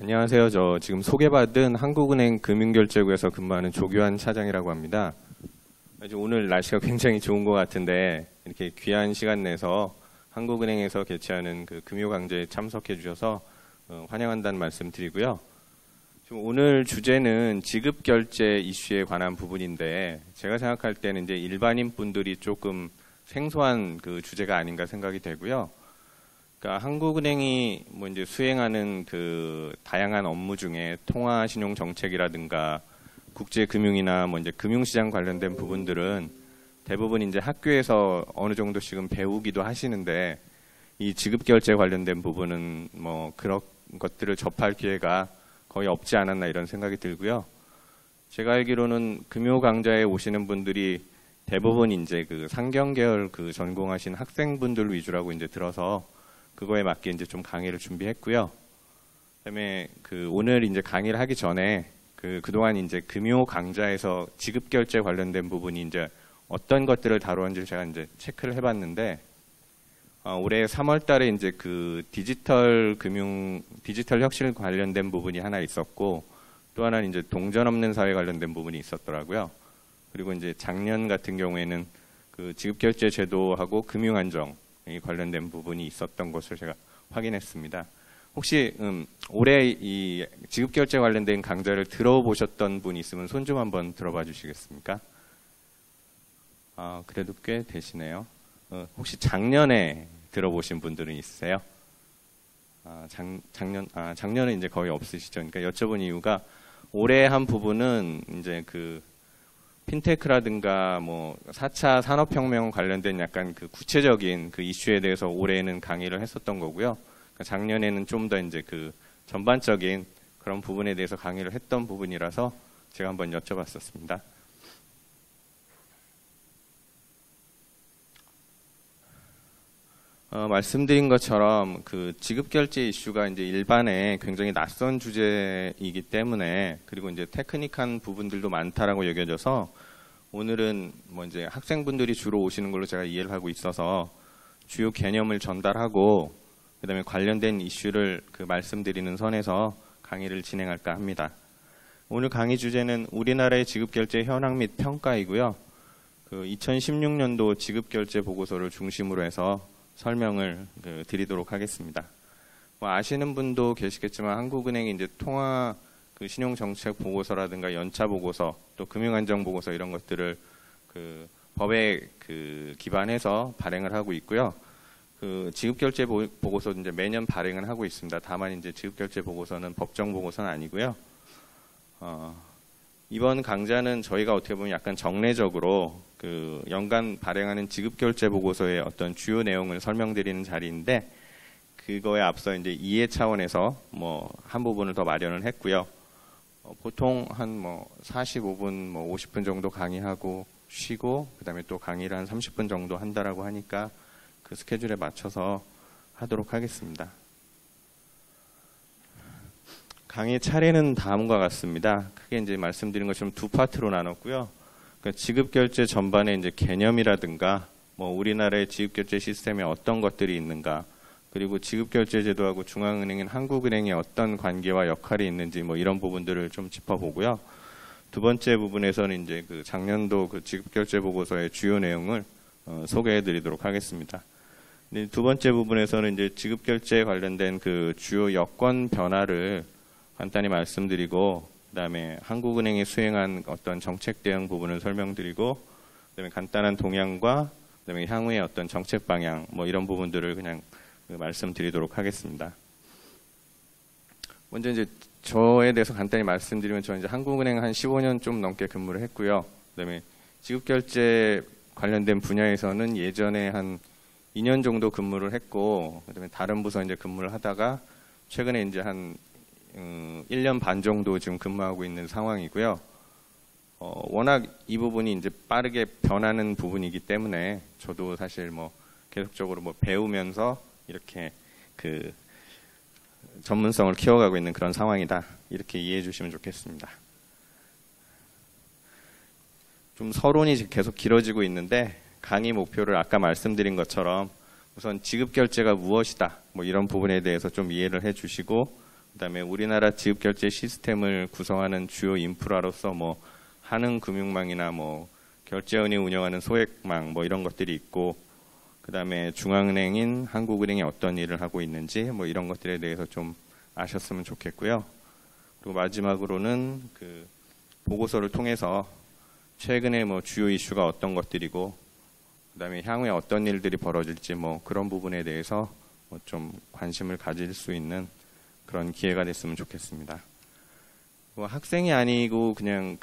안녕하세요. 저 지금 소개받은 한국은행 금융결제부에서 근무하는 조규환 차장이라고 합니다. 오늘 날씨가 굉장히 좋은 것 같은데 이렇게 귀한 시간 내서 한국은행에서 개최하는 그 금요강좌에 참석해 주셔서 환영한다는 말씀 드리고요. 오늘 주제는 지급결제 이슈에 관한 부분인데 제가 생각할 때는 이제 일반인 분들이 조금 생소한 그 주제가 아닌가 생각이 되고요. 그러니까 한국은행이 뭐 이제 수행하는 그 다양한 업무 중에 통화 신용 정책이라든가 국제 금융이나 뭐 이제 금융시장 관련된 부분들은 대부분 이제 학교에서 어느 정도씩은 배우기도 하시는데 이 지급결제 관련된 부분은 뭐 그런 것들을 접할 기회가 거의 없지 않았나 이런 생각이 들고요. 제가 알기로는 금요 강좌에 오시는 분들이 대부분 이제 그 상경계열 그 전공하신 학생분들 위주라고 이제 들어서 그거에 맞게 이제 좀 강의를 준비했고요. 그다음에 그 오늘 이제 강의를 하기 전에 그동안 이제 금요 강좌에서 지급결제 관련된 부분이 이제 어떤 것들을 다루었는지 제가 이제 체크를 해봤는데 올해 3월달에 이제 그 디지털 혁신 관련된 부분이 하나 있었고 또 하나는 이제 동전 없는 사회 관련된 부분이 있었더라고요. 그리고 이제 작년 같은 경우에는 그 지급결제 제도하고 금융안정 관련된 부분이 있었던 것을 제가 확인했습니다. 혹시 올해 이 지급결제 관련된 강좌를 들어보셨던 분이 있으면 손 좀 한번 들어봐 주시겠습니까? 그래도 꽤 되시네요. 혹시 작년에 들어보신 분들은 있으세요? 작년은 이제 거의 없으시죠. 그러니까 여쭤본 이유가 올해 한 부분은 이제 그 핀테크라든가 뭐 4차 산업혁명 관련된 약간 그 구체적인 그 이슈에 대해서 올해는 강의를 했었던 거고요. 그러니까 작년에는 좀 더 이제 그 전반적인 그런 부분에 대해서 강의를 했던 부분이라서 제가 한번 여쭤봤었습니다. 말씀드린 것처럼 그 지급결제 이슈가 이제 일반에 굉장히 낯선 주제이기 때문에 그리고 이제 테크닉한 부분들도 많다라고 여겨져서 오늘은 뭐 이제 학생분들이 주로 오시는 걸로 제가 이해를 하고 있어서 주요 개념을 전달하고 그다음에 관련된 이슈를 그 말씀드리는 선에서 강의를 진행할까 합니다. 오늘 강의 주제는 우리나라의 지급결제 현황 및 평가이고요. 그 2016년도 지급결제 보고서를 중심으로 해서 설명을 드리도록 하겠습니다. 뭐 아시는 분도 계시겠지만 한국은행이 이제 통화 그 신용정책 보고서라든가 연차 보고서 또 금융안정 보고서 이런 것들을 그 법에 그 기반해서 발행을 하고 있고요. 그 지급결제 보고서 이제 매년 발행을 하고 있습니다. 다만 이제 지급결제 보고서는 법정 보고서는 아니고요. 이번 강좌는 저희가 어떻게 보면 약간 정례적으로 그 연간 발행하는 지급결제 보고서의 어떤 주요 내용을 설명드리는 자리인데 그거에 앞서 이제 이해 차원에서 뭐 한 부분을 더 마련을 했고요. 보통 한 뭐 45분, 뭐 50분 정도 강의하고 쉬고 그다음에 또 강의를 한 30분 정도 한다라고 하니까 그 스케줄에 맞춰서 하도록 하겠습니다. 강의 차례는 다음과 같습니다. 크게 이제 말씀드린 것처럼 두 파트로 나눴고요. 그러니까 지급결제 전반의 이제 개념이라든가 뭐 우리나라의 지급결제 시스템에 어떤 것들이 있는가 그리고 지급결제 제도하고 중앙은행인 한국은행의 어떤 관계와 역할이 있는지 뭐 이런 부분들을 좀 짚어보고요. 두 번째 부분에서는 이제 그 작년도 그 지급결제 보고서의 주요 내용을 소개해드리도록 하겠습니다. 두 번째 부분에서는 이제 지급결제에 관련된 그 주요 여건 변화를 간단히 말씀드리고 그다음에 한국은행이 수행한 어떤 정책 대응 부분을 설명드리고 그다음에 간단한 동향과 그다음에 향후의 어떤 정책 방향 뭐 이런 부분들을 그냥 말씀드리도록 하겠습니다. 먼저 이제 저에 대해서 간단히 말씀드리면 저는 이제 한국은행 한 15년 좀 넘게 근무를 했고요. 그다음에 지급결제 관련된 분야에서는 예전에 한 2년 정도 근무를 했고 그다음에 다른 부서 이제 근무를 하다가 최근에 이제 한 1년 반 정도 지금 근무하고 있는 상황이고요. 워낙 이 부분이 이제 빠르게 변하는 부분이기 때문에 저도 사실 뭐 계속적으로 뭐 배우면서 이렇게 그 전문성을 키워가고 있는 그런 상황이다. 이렇게 이해해 주시면 좋겠습니다. 좀 서론이 계속 길어지고 있는데 강의 목표를 아까 말씀드린 것처럼 우선 지급결제가 무엇이다. 뭐 이런 부분에 대해서 좀 이해를 해 주시고 그다음에 우리나라 지급결제 시스템을 구성하는 주요 인프라로서 뭐 한은금융망이나 뭐 결제원이 운영하는 소액망 뭐 이런 것들이 있고, 그다음에 중앙은행인 한국은행이 어떤 일을 하고 있는지 뭐 이런 것들에 대해서 좀 아셨으면 좋겠고요. 그리고 마지막으로는 그 보고서를 통해서 최근에 뭐 주요 이슈가 어떤 것들이고, 그다음에 향후에 어떤 일들이 벌어질지 뭐 그런 부분에 대해서 뭐 좀 관심을 가질 수 있는 그런 기회가 됐으면 좋겠습니다. 뭐 학생이 아니고 그냥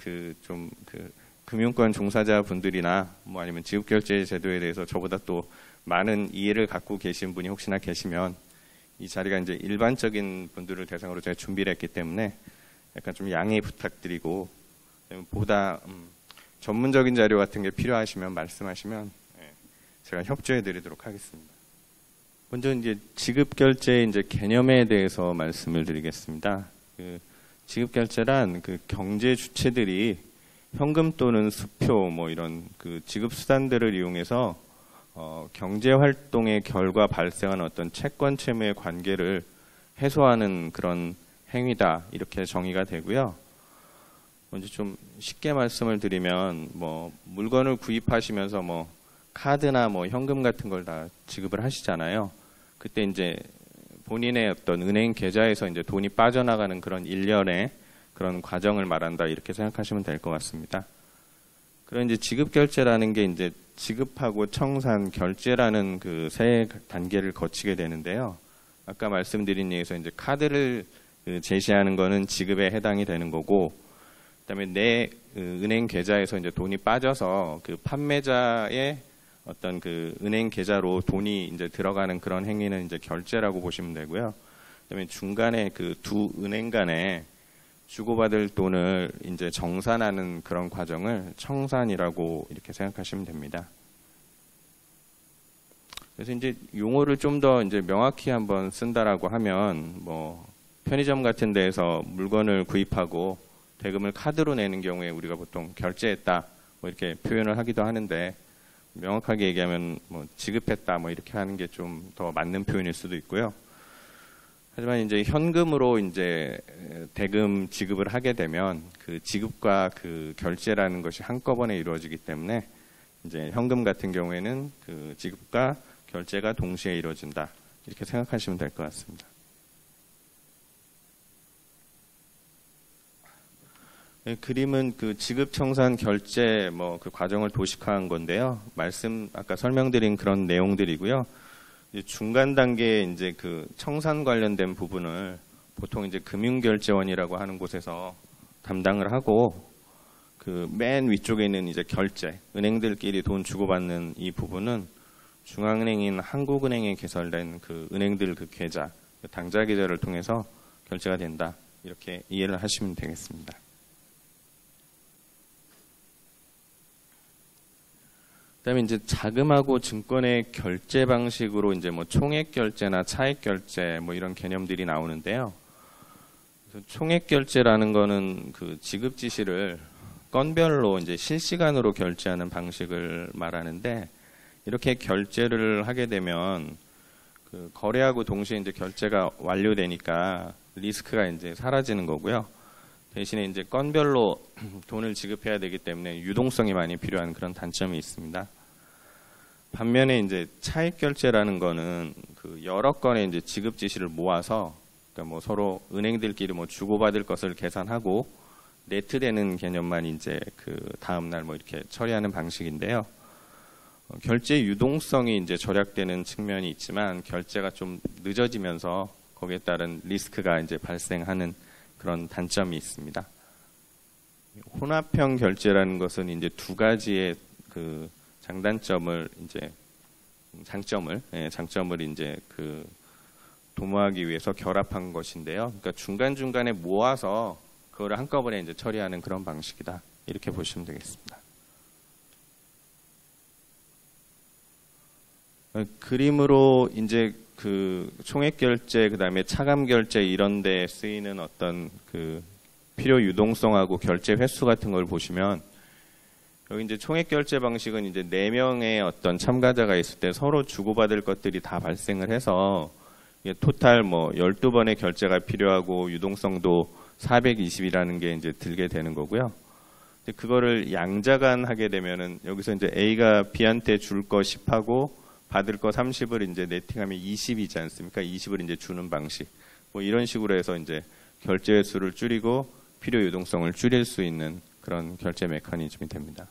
금융권 종사자분들이나 뭐 아니면 지급결제 제도에 대해서 저보다 또 많은 이해를 갖고 계신 분이 혹시나 계시면, 이 자리가 이제 일반적인 분들을 대상으로 제가 준비를 했기 때문에 약간 좀 양해 부탁드리고, 보다 전문적인 자료 같은 게 필요하시면 말씀하시면 제가 협조해 드리도록 하겠습니다. 먼저 이제 지급결제 이제 개념에 대해서 말씀을 드리겠습니다. 지급결제란 그 경제 주체들이 현금 또는 수표 뭐 이런 그 지급 수단들을 이용해서 경제 활동의 결과 발생한 어떤 채권 채무의 관계를 해소하는 그런 행위다, 이렇게 정의가 되고요. 먼저 좀 쉽게 말씀을 드리면, 뭐 물건을 구입하시면서 뭐 카드나 뭐 현금 같은 걸 다 지급을 하시잖아요. 그때 이제 본인의 어떤 은행 계좌에서 이제 돈이 빠져나가는 그런 일련의 그런 과정을 말한다, 이렇게 생각하시면 될 것 같습니다. 그런 이제 지급결제라는 게 이제 지급하고 청산, 결제라는 그 세 단계를 거치게 되는데요. 아까 말씀드린 예에서 이제 카드를 제시하는 거는 지급에 해당이 되는 거고, 그다음에 내 은행 계좌에서 이제 돈이 빠져서 그 판매자의 어떤 그 은행 계좌로 돈이 이제 들어가는 그런 행위는 이제 결제라고 보시면 되고요. 그다음에 중간에 그 두 은행 간에 주고받을 돈을 이제 정산하는 그런 과정을 청산이라고 이렇게 생각하시면 됩니다. 그래서 이제 용어를 좀 더 이제 명확히 한번 쓴다라고 하면, 뭐 편의점 같은 데에서 물건을 구입하고 대금을 카드로 내는 경우에 우리가 보통 결제했다 뭐 이렇게 표현을 하기도 하는데, 명확하게 얘기하면 뭐 지급했다 뭐 이렇게 하는 게 좀 더 맞는 표현일 수도 있고요. 하지만 이제 현금으로 이제 대금 지급을 하게 되면 그 지급과 그 결제라는 것이 한꺼번에 이루어지기 때문에 이제 현금 같은 경우에는 그 지급과 결제가 동시에 이루어진다, 이렇게 생각하시면 될 것 같습니다. 그림은 그 지급, 청산, 결제 뭐 그 과정을 도식화한 건데요. 아까 설명드린 그런 내용들이고요. 중간 단계에 이제 그 청산 관련된 부분을 보통 이제 금융결제원이라고 하는 곳에서 담당을 하고, 그 맨 위쪽에 있는 이제 결제, 은행들끼리 돈 주고받는 이 부분은 중앙은행인 한국은행에 개설된 그 은행들 그 계좌, 그 당좌 계좌를 통해서 결제가 된다, 이렇게 이해를 하시면 되겠습니다. 그다음에 이제 자금하고 증권의 결제 방식으로 이제 뭐 총액 결제나 차액 결제 뭐 이런 개념들이 나오는데요. 그래서 총액 결제라는 거는 그 지급 지시를 건별로 이제 실시간으로 결제하는 방식을 말하는데, 이렇게 결제를 하게 되면 그 거래하고 동시에 이제 결제가 완료되니까 리스크가 이제 사라지는 거고요. 대신에 이제 건별로 돈을 지급해야 되기 때문에 유동성이 많이 필요한 그런 단점이 있습니다. 반면에 이제 차액 결제라는 거는 그 여러 건의 이제 지급 지시를 모아서, 그러니까 뭐 서로 은행들끼리 뭐 주고받을 것을 계산하고 네트되는 개념만 이제 그 다음날 뭐 이렇게 처리하는 방식인데요. 결제 유동성이 이제 절약되는 측면이 있지만 결제가 좀 늦어지면서 거기에 따른 리스크가 이제 발생하는 그런 단점이 있습니다. 혼합형 결제라는 것은 이제 두 가지의 그 장점을 이제 그 도모하기 위해서 결합한 것인데요. 그러니까 중간중간에 모아서 그거를 한꺼번에 이제 처리하는 그런 방식이다, 이렇게 보시면 되겠습니다. 그림으로 이제 그 총액 결제, 그다음에 차감 결제 이런 데 쓰이는 어떤 그 필요 유동성하고 결제 횟수 같은 걸 보시면, 여기 이제 총액 결제 방식은 이제 4명의 어떤 참가자가 있을 때 서로 주고받을 것들이 다 발생을 해서 이게 토탈 뭐 12번의 결제가 필요하고 유동성도 420이라는 게 이제 들게 되는 거고요. 그거를 양자간 하게 되면은 여기서 이제 A가 B한테 줄 거 10하고 받을 거 30을 이제 네팅하면 20이지 않습니까? 20을 이제 주는 방식. 뭐 이런 식으로 해서 이제 결제 횟수를 줄이고 필요 유동성을 줄일 수 있는 그런 결제 메커니즘이 됩니다.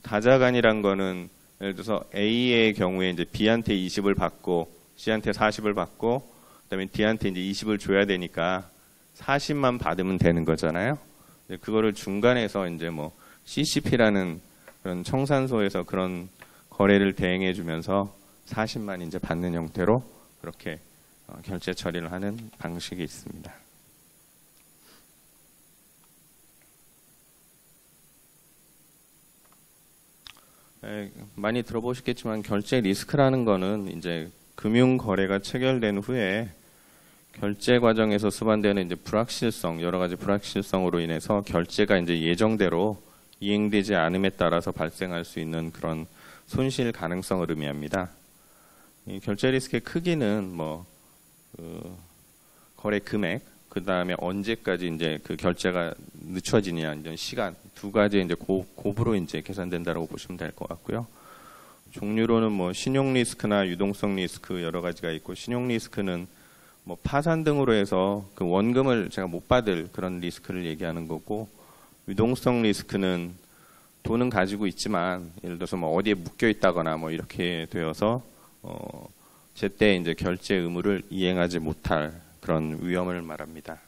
다자간이란 거는 예를 들어서 A의 경우에 이제 B한테 20을 받고 C한테 40을 받고 그다음에 D한테 이제 20을 줘야 되니까 40만 받으면 되는 거잖아요. 그거를 중간에서 이제 뭐 CCP라는 그런 청산소에서 그런 거래를 대행해 주면서 40만 이제 받는 형태로 그렇게 결제 처리를 하는 방식이 있습니다. 많이 들어보셨겠지만 결제 리스크라는 거는 이제 금융 거래가 체결된 후에 결제 과정에서 수반되는 이제 불확실성, 여러 가지 불확실성으로 인해서 결제가 이제 예정대로 이행되지 않음에 따라서 발생할 수 있는 그런 손실 가능성을 의미합니다. 이 결제 리스크의 크기는 뭐 거래 금액, 그 다음에 언제까지 이제 그 결제가 늦춰지냐, 이제 시간 두 가지 이제 곱으로 이제 계산된다라고 보시면 될 것 같고요. 종류로는 뭐 신용 리스크나 유동성 리스크 여러 가지가 있고, 신용 리스크는 뭐 파산 등으로 해서 그 원금을 제가 못 받을 그런 리스크를 얘기하는 거고, 유동성 리스크는 돈은 가지고 있지만 예를 들어서 뭐 어디에 묶여 있다거나 뭐 이렇게 되어서 제때 이제 결제 의무를 이행하지 못할 그런 위험을 말합니다.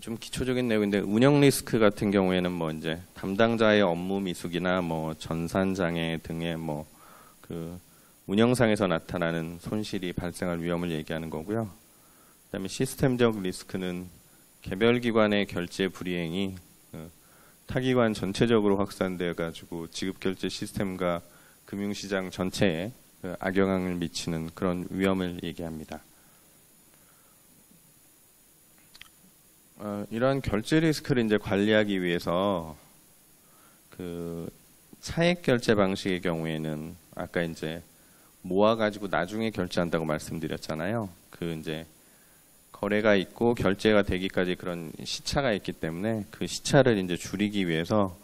좀 기초적인 내용인데, 운영 리스크 같은 경우에는 뭐 이제 담당자의 업무 미숙이나 뭐 전산 장애 등의 뭐 그 운영상에서 나타나는 손실이 발생할 위험을 얘기하는 거고요. 그다음에 시스템적 리스크는 개별 기관의 결제 불이행이 타기관 전체적으로 확산되어 가지고 지급 결제 시스템과 금융시장 전체에 악영향을 미치는 그런 위험을 얘기합니다. 이러한 결제 리스크를 이제 관리하기 위해서 그 차액 결제 방식의 경우에는 아까 이제 모아가지고 나중에 결제한다고 말씀드렸잖아요. 그 이제 거래가 있고 결제가 되기까지 그런 시차가 있기 때문에 그 시차를 이제 줄이기 위해서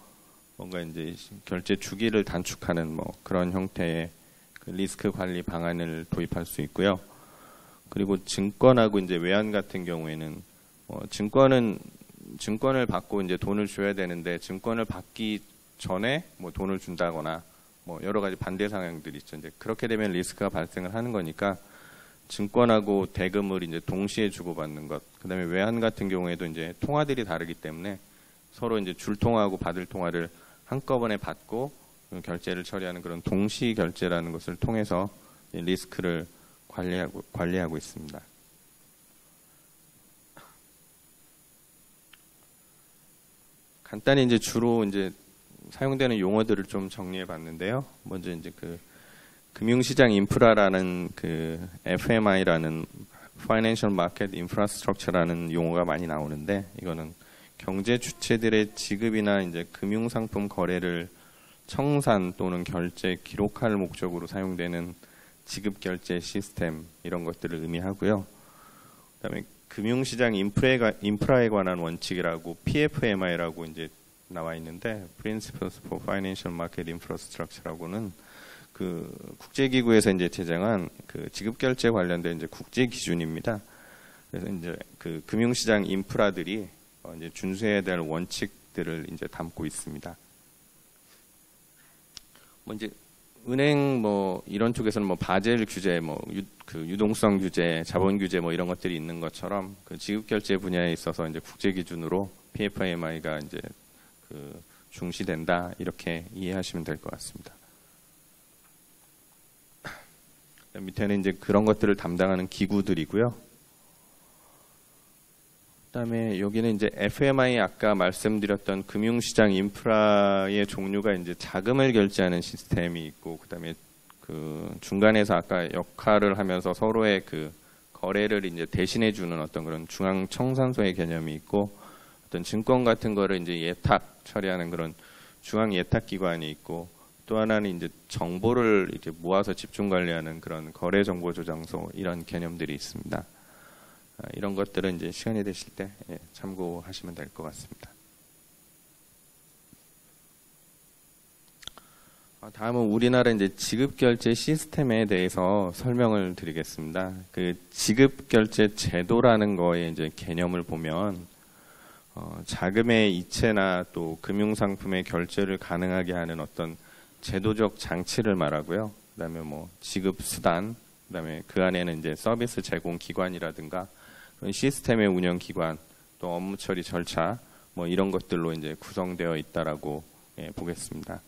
뭔가 이제 결제 주기를 단축하는 뭐 그런 형태의 그 리스크 관리 방안을 도입할 수 있고요. 그리고 증권하고 이제 외환 같은 경우에는 증권을 받고 이제 돈을 줘야 되는데 증권을 받기 전에 뭐 돈을 준다거나 뭐 여러 가지 반대 상황들이 있죠. 이제 그렇게 되면 리스크가 발생을 하는 거니까 증권하고 대금을 이제 동시에 주고받는 것. 그다음에 외환 같은 경우에도 이제 통화들이 다르기 때문에 서로 이제 줄 통화하고 받을 통화를 한꺼번에 받고 결제를 처리하는 그런 동시 결제라는 것을 통해서 리스크를 관리하고 있습니다. 간단히 이제 주로 이제 사용되는 용어들을 좀 정리해 봤는데요. 먼저 이제 그 금융시장 인프라라는 그 FMI라는 Financial Market Infrastructure라는 용어가 많이 나오는데, 이거는 경제 주체들의 지급이나 이제 금융상품 거래를 청산 또는 결제 기록할 목적으로 사용되는 지급 결제 시스템, 이런 것들을 의미하고요. 그다음에 금융시장 인프라에 관한 원칙이라고 PFMI라고 이제 나와 있는데, Principles for Financial Market Infrastructure라고는 그 국제기구에서 이제 제정한 그 지급결제 관련된 이제 국제 기준입니다. 그래서 이제 그 금융시장 인프라들이 이제 준수해야 될 원칙들을 이제 담고 있습니다. 뭐 이제 은행 뭐 이런 쪽에서는 뭐 바젤 규제, 뭐 그 유동성 규제, 자본 규제 뭐 이런 것들이 있는 것처럼 그 지급결제 분야에 있어서 이제 국제 기준으로 PFMI가 이제 그 중시된다, 이렇게 이해하시면 될 것 같습니다. 밑에는 이제 그런 것들을 담당하는 기구들이고요. 그다음에 여기는 이제 FMI, 아까 말씀드렸던 금융시장 인프라의 종류가 이제 자금을 결제하는 시스템이 있고, 그다음에 그 중간에서 아까 역할을 하면서 서로의 그 거래를 이제 대신해 주는 어떤 그런 중앙 청산소의 개념이 있고, 어떤 증권 같은 거를 이제 예탁 처리하는 그런 중앙 예탁 기관이 있고, 또 하나는 이제 정보를 이제 모아서 집중 관리하는 그런 거래 정보 저장소 이런 개념들이 있습니다. 이런 것들은 이제 시간이 되실 때 참고하시면 될 것 같습니다. 다음은 우리나라 이제 지급결제 시스템에 대해서 설명을 드리겠습니다. 그 지급결제 제도라는 거의 이제 개념을 보면 자금의 이체나 또 금융상품의 결제를 가능하게 하는 어떤 제도적 장치를 말하고요. 그다음에 뭐 지급수단, 그다음에 그 안에는 이제 서비스 제공 기관이라든가 시스템의 운영 기관, 또 업무 처리 절차, 뭐 이런 것들로 이제 구성되어 있다라고 보겠습니다.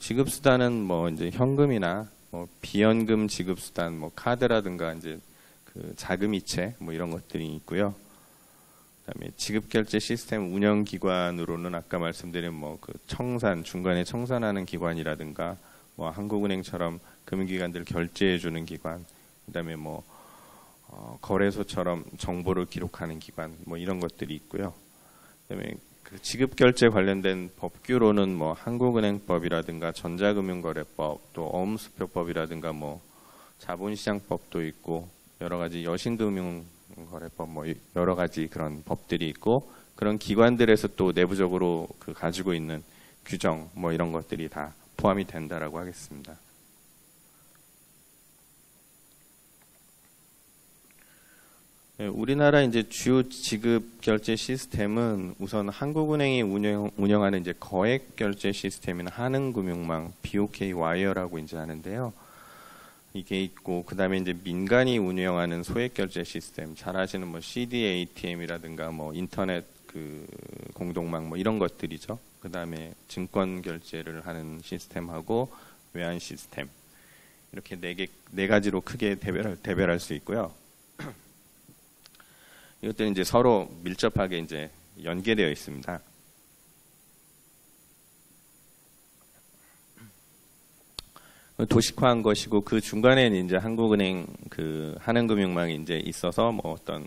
지급수단은 뭐 이제 현금이나 뭐 비현금 지급수단, 뭐 카드라든가 이제 그 자금이체 뭐 이런 것들이 있고요. 그다음에 지급결제 시스템 운영기관으로는 아까 말씀드린 뭐 그 청산, 중간에 청산하는 기관이라든가 뭐 한국은행처럼 금융기관들 결제해주는 기관, 그다음에 뭐 거래소처럼 정보를 기록하는 기관, 뭐 이런 것들이 있고요. 그다음에 그 지급결제 관련된 법규로는 뭐 한국은행법이라든가 전자금융거래법, 또 어음수표법이라든가 뭐 자본시장법도 있고 여러 가지 여신금융거래법 뭐 여러 가지 그런 법들이 있고 그런 기관들에서 또 내부적으로 그 가지고 있는 규정 뭐 이런 것들이 다 포함이 된다라고 하겠습니다. 우리나라 이제 주요 지급 결제 시스템은 우선 한국은행이 운영하는 이제 거액 결제 시스템인 한은금융망 BOK 와이어라고 이제 하는데요. 이게 있고 그다음에 이제 민간이 운영하는 소액 결제 시스템, 잘 아시는 뭐 CDATM이라든가 뭐 인터넷 그 공동망 뭐 이런 것들이죠. 그다음에 증권 결제를 하는 시스템하고 외환 시스템 이렇게 네 가지로 크게 대별할 수 있고요. 이것들은 이제 서로 밀접하게 이제 연계되어 있습니다. 도식화한 것이고 그 중간에는 이제 한국은행 그 한은금융망이 이제 있어서 뭐 어떤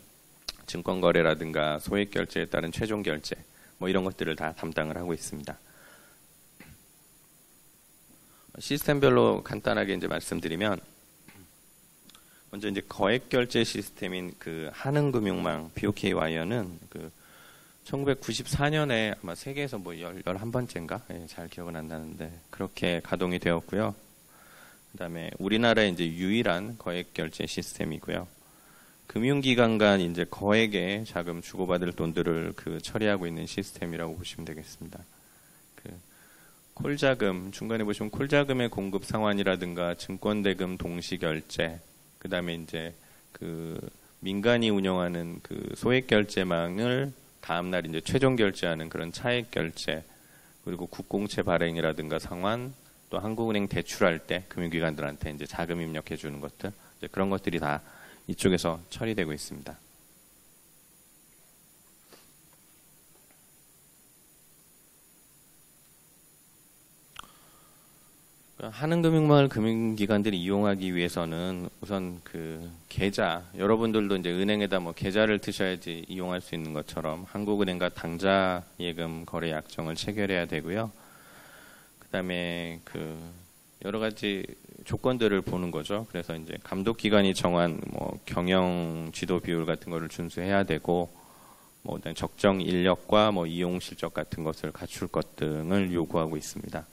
증권 거래라든가 소액 결제에 따른 최종 결제 뭐 이런 것들을 다 담당을 하고 있습니다. 시스템별로 간단하게 이제 말씀드리면 먼저 이제 거액 결제 시스템인 그 한은금융망 BOK 와이어는 그 1994년에 아마 세계에서 뭐 11번째인가? 잘 기억은 안 나는데 그렇게 가동이 되었고요. 그다음에 우리나라의 이제 유일한 거액 결제 시스템이고요. 금융기관 간 이제 거액의 자금 주고받을 돈들을 그 처리하고 있는 시스템이라고 보시면 되겠습니다. 그 콜자금 중간에 보시면 콜자금의 공급 상환이라든가 증권대금 동시 결제, 그다음에 이제 그 민간이 운영하는 그 소액 결제망을 다음날 이제 최종 결제하는 그런 차액 결제, 그리고 국공채 발행이라든가 상환, 또 한국은행 대출할 때 금융기관들한테 이제 자금 입력해 주는 것들, 이제 그런 것들이 다 이쪽에서 처리되고 있습니다. 한은금융망을 금융기관들이 이용하기 위해서는 우선 그 계좌, 여러분들도 이제 은행에다 뭐 계좌를 트셔야지 이용할 수 있는 것처럼 한국은행과 당좌 예금 거래 약정을 체결해야 되고요. 그다음에 그 여러 가지 조건들을 보는 거죠. 그래서 이제 감독기관이 정한 뭐 경영 지도 비율 같은 거를 준수해야 되고, 뭐 적정 인력과 뭐 이용 실적 같은 것을 갖출 것 등을 요구하고 있습니다.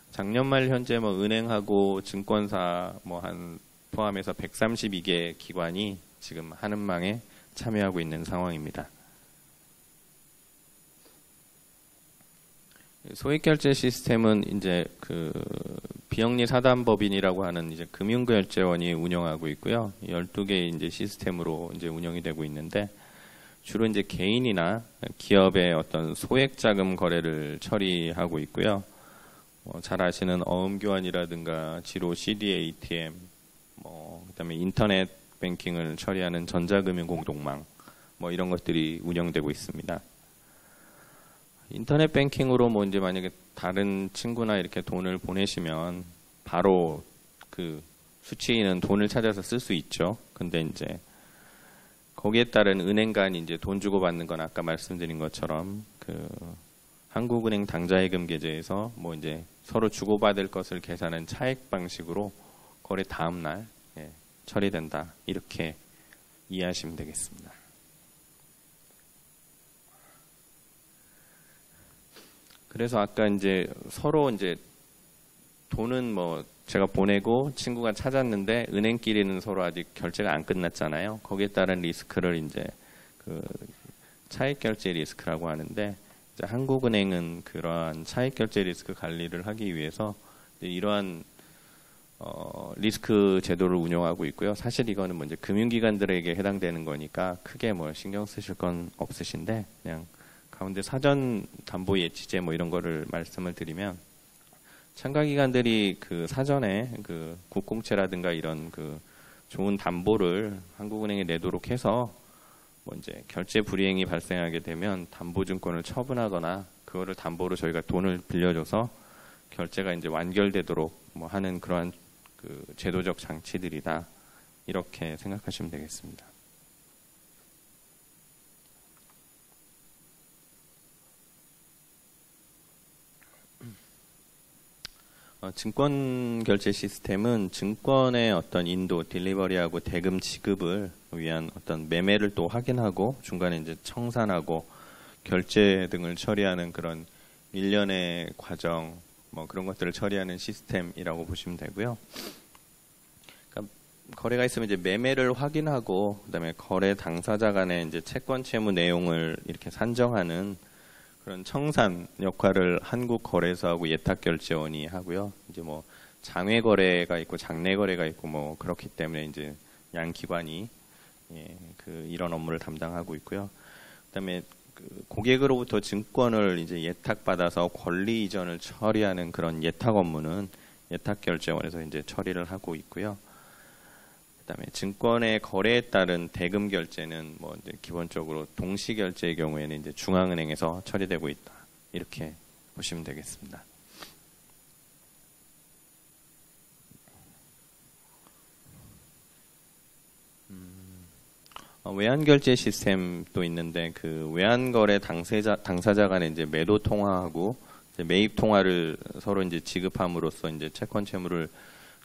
작년 말 현재 뭐 은행하고 증권사 뭐 한 포함해서 132개 기관이 지금 한은망에 참여하고 있는 상황입니다. 소액결제 시스템은 이제 그 비영리 사단법인이라고 하는 이제 금융결제원이 운영하고 있고요. 12개의 이제 시스템으로 이제 운영이 되고 있는데, 주로 이제 개인이나 기업의 어떤 소액 자금 거래를 처리하고 있고요. 잘 아시는 어음교환이라든가 지로 CDATM, 그다음에 인터넷 뱅킹을 처리하는 전자금융 공동망, 뭐 이런 것들이 운영되고 있습니다. 인터넷 뱅킹으로 뭐 이제 만약에 다른 친구나 이렇게 돈을 보내시면 바로 그 수취인은 돈을 찾아서 쓸 수 있죠. 근데 이제 거기에 따른 은행 간 이제 돈 주고 받는 건 아까 말씀드린 것처럼 그 한국은행 당좌예금 계좌에서 뭐 이제 서로 주고받을 것을 계산한 차액 방식으로 거래 다음 날 처리된다. 이렇게 이해하시면 되겠습니다. 그래서 아까 이제 서로 이제 돈은 뭐 제가 보내고 친구가 찾았는데 은행끼리는 서로 아직 결제가 안 끝났잖아요. 거기에 따른 리스크를 이제 그 차익 결제 리스크라고 하는데, 이제 한국은행은 그러한 차익 결제 리스크 관리를 하기 위해서 이러한 리스크 제도를 운영하고 있고요. 사실 이거는 뭐 이제 금융기관들에게 해당되는 거니까 크게 뭐 신경 쓰실 건 없으신데, 그냥 가운데 사전 담보 예치제 뭐 이런 거를 말씀을 드리면, 참가기관들이 그 사전에 그 국공채라든가 이런 그 좋은 담보를 한국은행에 내도록 해서 뭐 이제 결제 불이행이 발생하게 되면 담보증권을 처분하거나 그거를 담보로 저희가 돈을 빌려줘서 결제가 이제 완결되도록 뭐 하는 그러한 그 제도적 장치들이다. 이렇게 생각하시면 되겠습니다. 증권 결제 시스템은 증권의 어떤 인도, 딜리버리하고 대금 지급을 위한 어떤 매매를 또 확인하고 중간에 이제 청산하고 결제 등을 처리하는 그런 일련의 과정, 뭐 그런 것들을 처리하는 시스템이라고 보시면 되고요. 그러니까 거래가 있으면 이제 매매를 확인하고 그다음에 거래 당사자 간의 이제 채권 채무 내용을 이렇게 산정하는 그런 청산 역할을 한국거래소하고 예탁결제원이 하고요. 이제 뭐 장외 거래가 있고 장내 거래가 있고 뭐 그렇기 때문에 이제 양 기관이 이런 업무를 담당하고 있고요. 그다음에 그 고객으로부터 증권을 이제 예탁받아서 권리 이전을 처리하는 그런 예탁 업무는 예탁결제원에서 이제 처리를 하고 있고요. 그다음에 증권의 거래에 따른 대금 결제는 뭐 이제 기본적으로 동시 결제의 경우에는 이제 중앙은행에서 처리되고 있다. 이렇게 보시면 되겠습니다. 외환 결제 시스템도 있는데 그 외환 거래 당사자 간에 이제 매도 통화하고 이제 매입 통화를 서로 이제 지급함으로써 이제 채권 채무를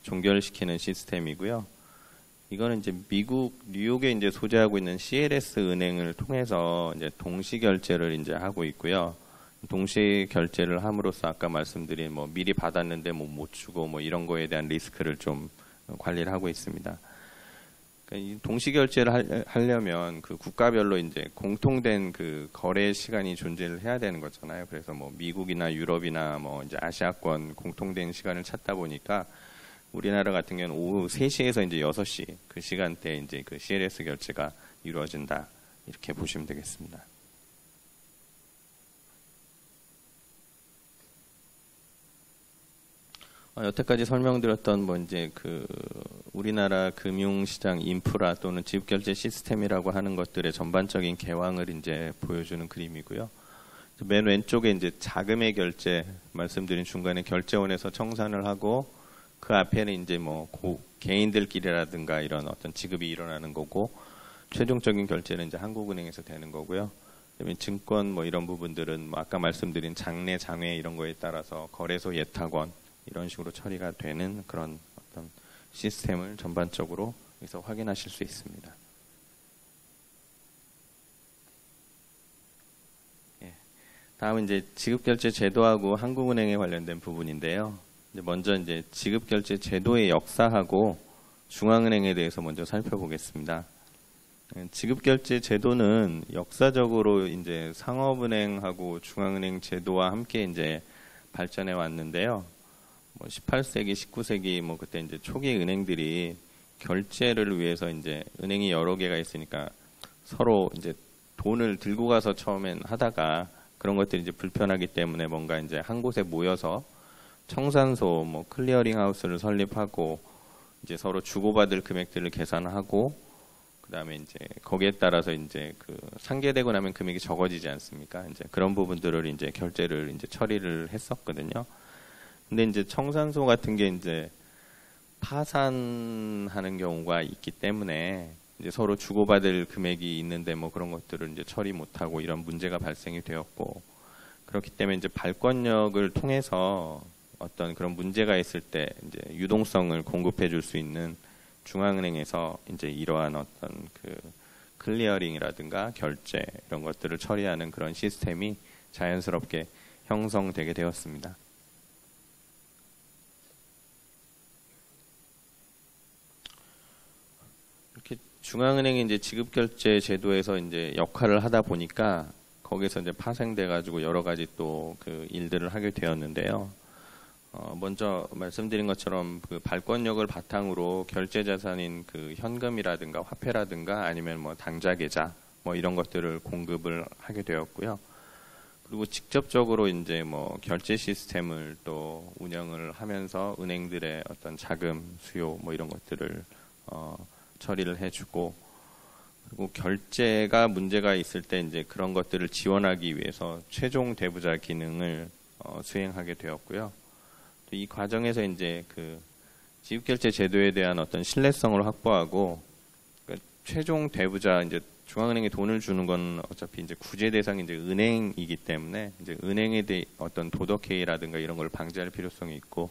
종결시키는 시스템이고요. 이거는 이제 미국 뉴욕에 이제 소재하고 있는 CLS 은행을 통해서 이제 동시 결제를 이제 하고 있고요. 동시 결제를 함으로써 아까 말씀드린 뭐 미리 받았는데 뭐 못 주고 뭐 이런 거에 대한 리스크를 좀 관리를 하고 있습니다. 그러니까 이 동시 결제를 하려면 그 국가별로 이제 공통된 그 거래 시간이 존재를 해야 되는 거잖아요. 그래서 뭐 미국이나 유럽이나 뭐 이제 아시아권 공통된 시간을 찾다 보니까 우리나라 같은 경우는 오후 3시에서 이제 6시 그 시간대에 이제 그 CLS 결제가 이루어진다. 이렇게 보시면 되겠습니다. 여태까지 설명드렸던 뭐 이제 그 우리나라 금융시장 인프라 또는 지급결제 시스템이라고 하는 것들의 전반적인 개황을 이제 보여주는 그림이고요. 맨 왼쪽에 이제 자금의 결제 말씀드린 중간에 결제원에서 청산을 하고 그 앞에는 이제 뭐 개인들끼리라든가 이런 어떤 지급이 일어나는 거고 최종적인 결제는 이제 한국은행에서 되는 거고요. 그다음에 증권 뭐 이런 부분들은 뭐 아까 말씀드린 장내 장외 이런 거에 따라서 거래소 예탁원 이런 식으로 처리가 되는 그런 어떤 시스템을 전반적으로 여기서 확인하실 수 있습니다. 다음은 이제 지급결제 제도하고 한국은행에 관련된 부분인데요. 먼저 이제 지급결제 제도의 역사하고 중앙은행에 대해서 먼저 살펴보겠습니다. 지급결제 제도는 역사적으로 이제 상업은행하고 중앙은행 제도와 함께 이제 발전해 왔는데요. 뭐 18세기, 19세기 뭐 그때 이제 초기 은행들이 결제를 위해서 이제 은행이 여러 개가 있으니까 서로 이제 돈을 들고 가서 처음엔 하다가 그런 것들이 이제 불편하기 때문에 뭔가 이제 한 곳에 모여서 청산소, 뭐 클리어링 하우스를 설립하고 이제 서로 주고받을 금액들을 계산하고 그다음에 이제 거기에 따라서 이제 그 상계되고 나면 금액이 적어지지 않습니까? 이제 그런 부분들을 이제 결제를 이제 처리를 했었거든요. 근데 이제 청산소 같은 게 이제 파산하는 경우가 있기 때문에 이제 서로 주고받을 금액이 있는데 뭐 그런 것들을 이제 처리 못하고 이런 문제가 발생이 되었고 그렇기 때문에 이제 발권력을 통해서 어떤 그런 문제가 있을 때 이제 유동성을 공급해 줄 수 있는 중앙은행에서 이제 이러한 어떤 그 클리어링이라든가 결제 이런 것들을 처리하는 그런 시스템이 자연스럽게 형성되게 되었습니다. 이렇게 중앙은행이 이제 지급결제 제도에서 이제 역할을 하다 보니까 거기서 이제 파생돼 가지고 여러 가지 또 그 일들을 하게 되었는데요. 먼저 말씀드린 것처럼 그 발권력을 바탕으로 결제 자산인 그 현금이라든가 화폐라든가 아니면 뭐 당좌 계좌 뭐 이런 것들을 공급을 하게 되었고요. 그리고 직접적으로 이제 뭐 결제 시스템을 또 운영을 하면서 은행들의 어떤 자금 수요 뭐 이런 것들을 처리를 해주고, 그리고 결제가 문제가 있을 때 이제 그런 것들을 지원하기 위해서 최종 대부자 기능을 수행하게 되었고요. 또 이 과정에서 이제 그 지급결제 제도에 대한 어떤 신뢰성을 확보하고, 그러니까 최종 대부자 이제 중앙은행에 돈을 주는 건 어차피 이제 구제 대상이 이제 은행이기 때문에 이제 은행에 대해 어떤 도덕 해이라든가 이런 걸 방지할 필요성이 있고,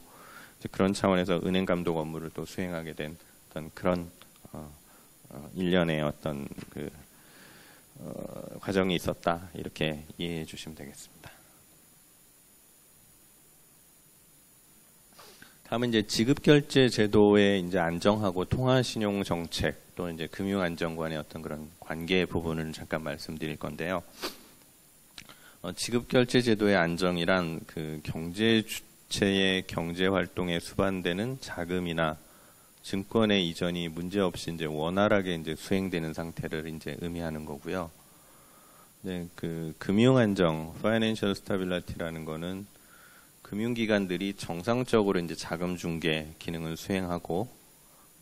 이제 그런 차원에서 은행 감독 업무를 또 수행하게 된 어떤 그런 일련의 어떤 그 과정이 있었다, 이렇게 이해해 주시면 되겠습니다. 다음은 이제 지급결제 제도의 이제 안정하고 통화신용 정책 또 이제 금융안정관의 어떤 그런 관계 부분을 잠깐 말씀드릴 건데요. 지급결제 제도의 안정이란 그 경제 주체의 경제 활동에 수반되는 자금이나 증권의 이전이 문제없이 이제 원활하게 이제 수행되는 상태를 이제 의미하는 거고요. 네, 그 금융안정, (Financial Stability)라는 거는 금융기관들이 정상적으로 이제 자금 중개 기능을 수행하고,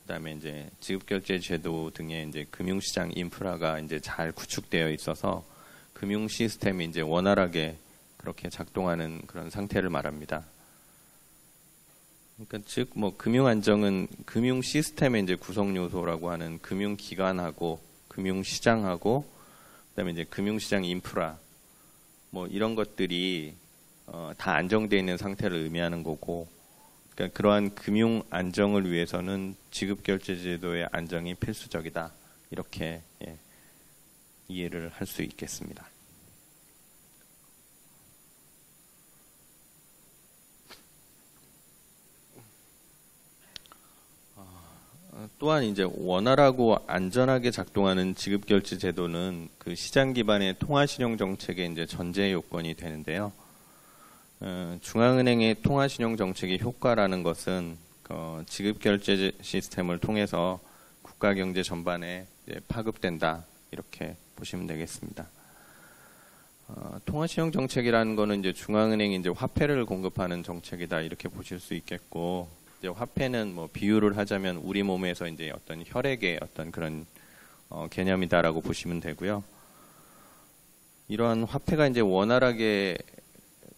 그다음에 이제 지급결제 제도 등의 이제 금융시장 인프라가 이제 잘 구축되어 있어서 금융 시스템이 이제 원활하게 그렇게 작동하는 그런 상태를 말합니다. 그러니까 즉 뭐 금융 안정은 금융 시스템의 이제 구성 요소라고 하는 금융 기관하고 금융 시장하고 그다음에 이제 금융 시장 인프라 뭐 이런 것들이 다 안정되어 있는 상태를 의미하는 거고, 그러니까 그러한 금융 안정을 위해서는 지급결제 제도의 안정이 필수적이다, 이렇게 이해를 할 수 있겠습니다. 또한 이제 원활하고 안전하게 작동하는 지급결제 제도는 그 시장 기반의 통화신용 정책의 이제 전제 요건이 되는데요. 중앙은행의 통화신용 정책의 효과라는 것은 지급결제 시스템을 통해서 국가 경제 전반에 이제 파급된다, 이렇게 보시면 되겠습니다. 통화신용 정책이라는 것은 이제 중앙은행이 이제 화폐를 공급하는 정책이다, 이렇게 보실 수 있겠고, 이제 화폐는 뭐 비유를 하자면 우리 몸에서 이제 어떤 혈액의 어떤 그런 개념이다라고 보시면 되고요. 이러한 화폐가 이제 원활하게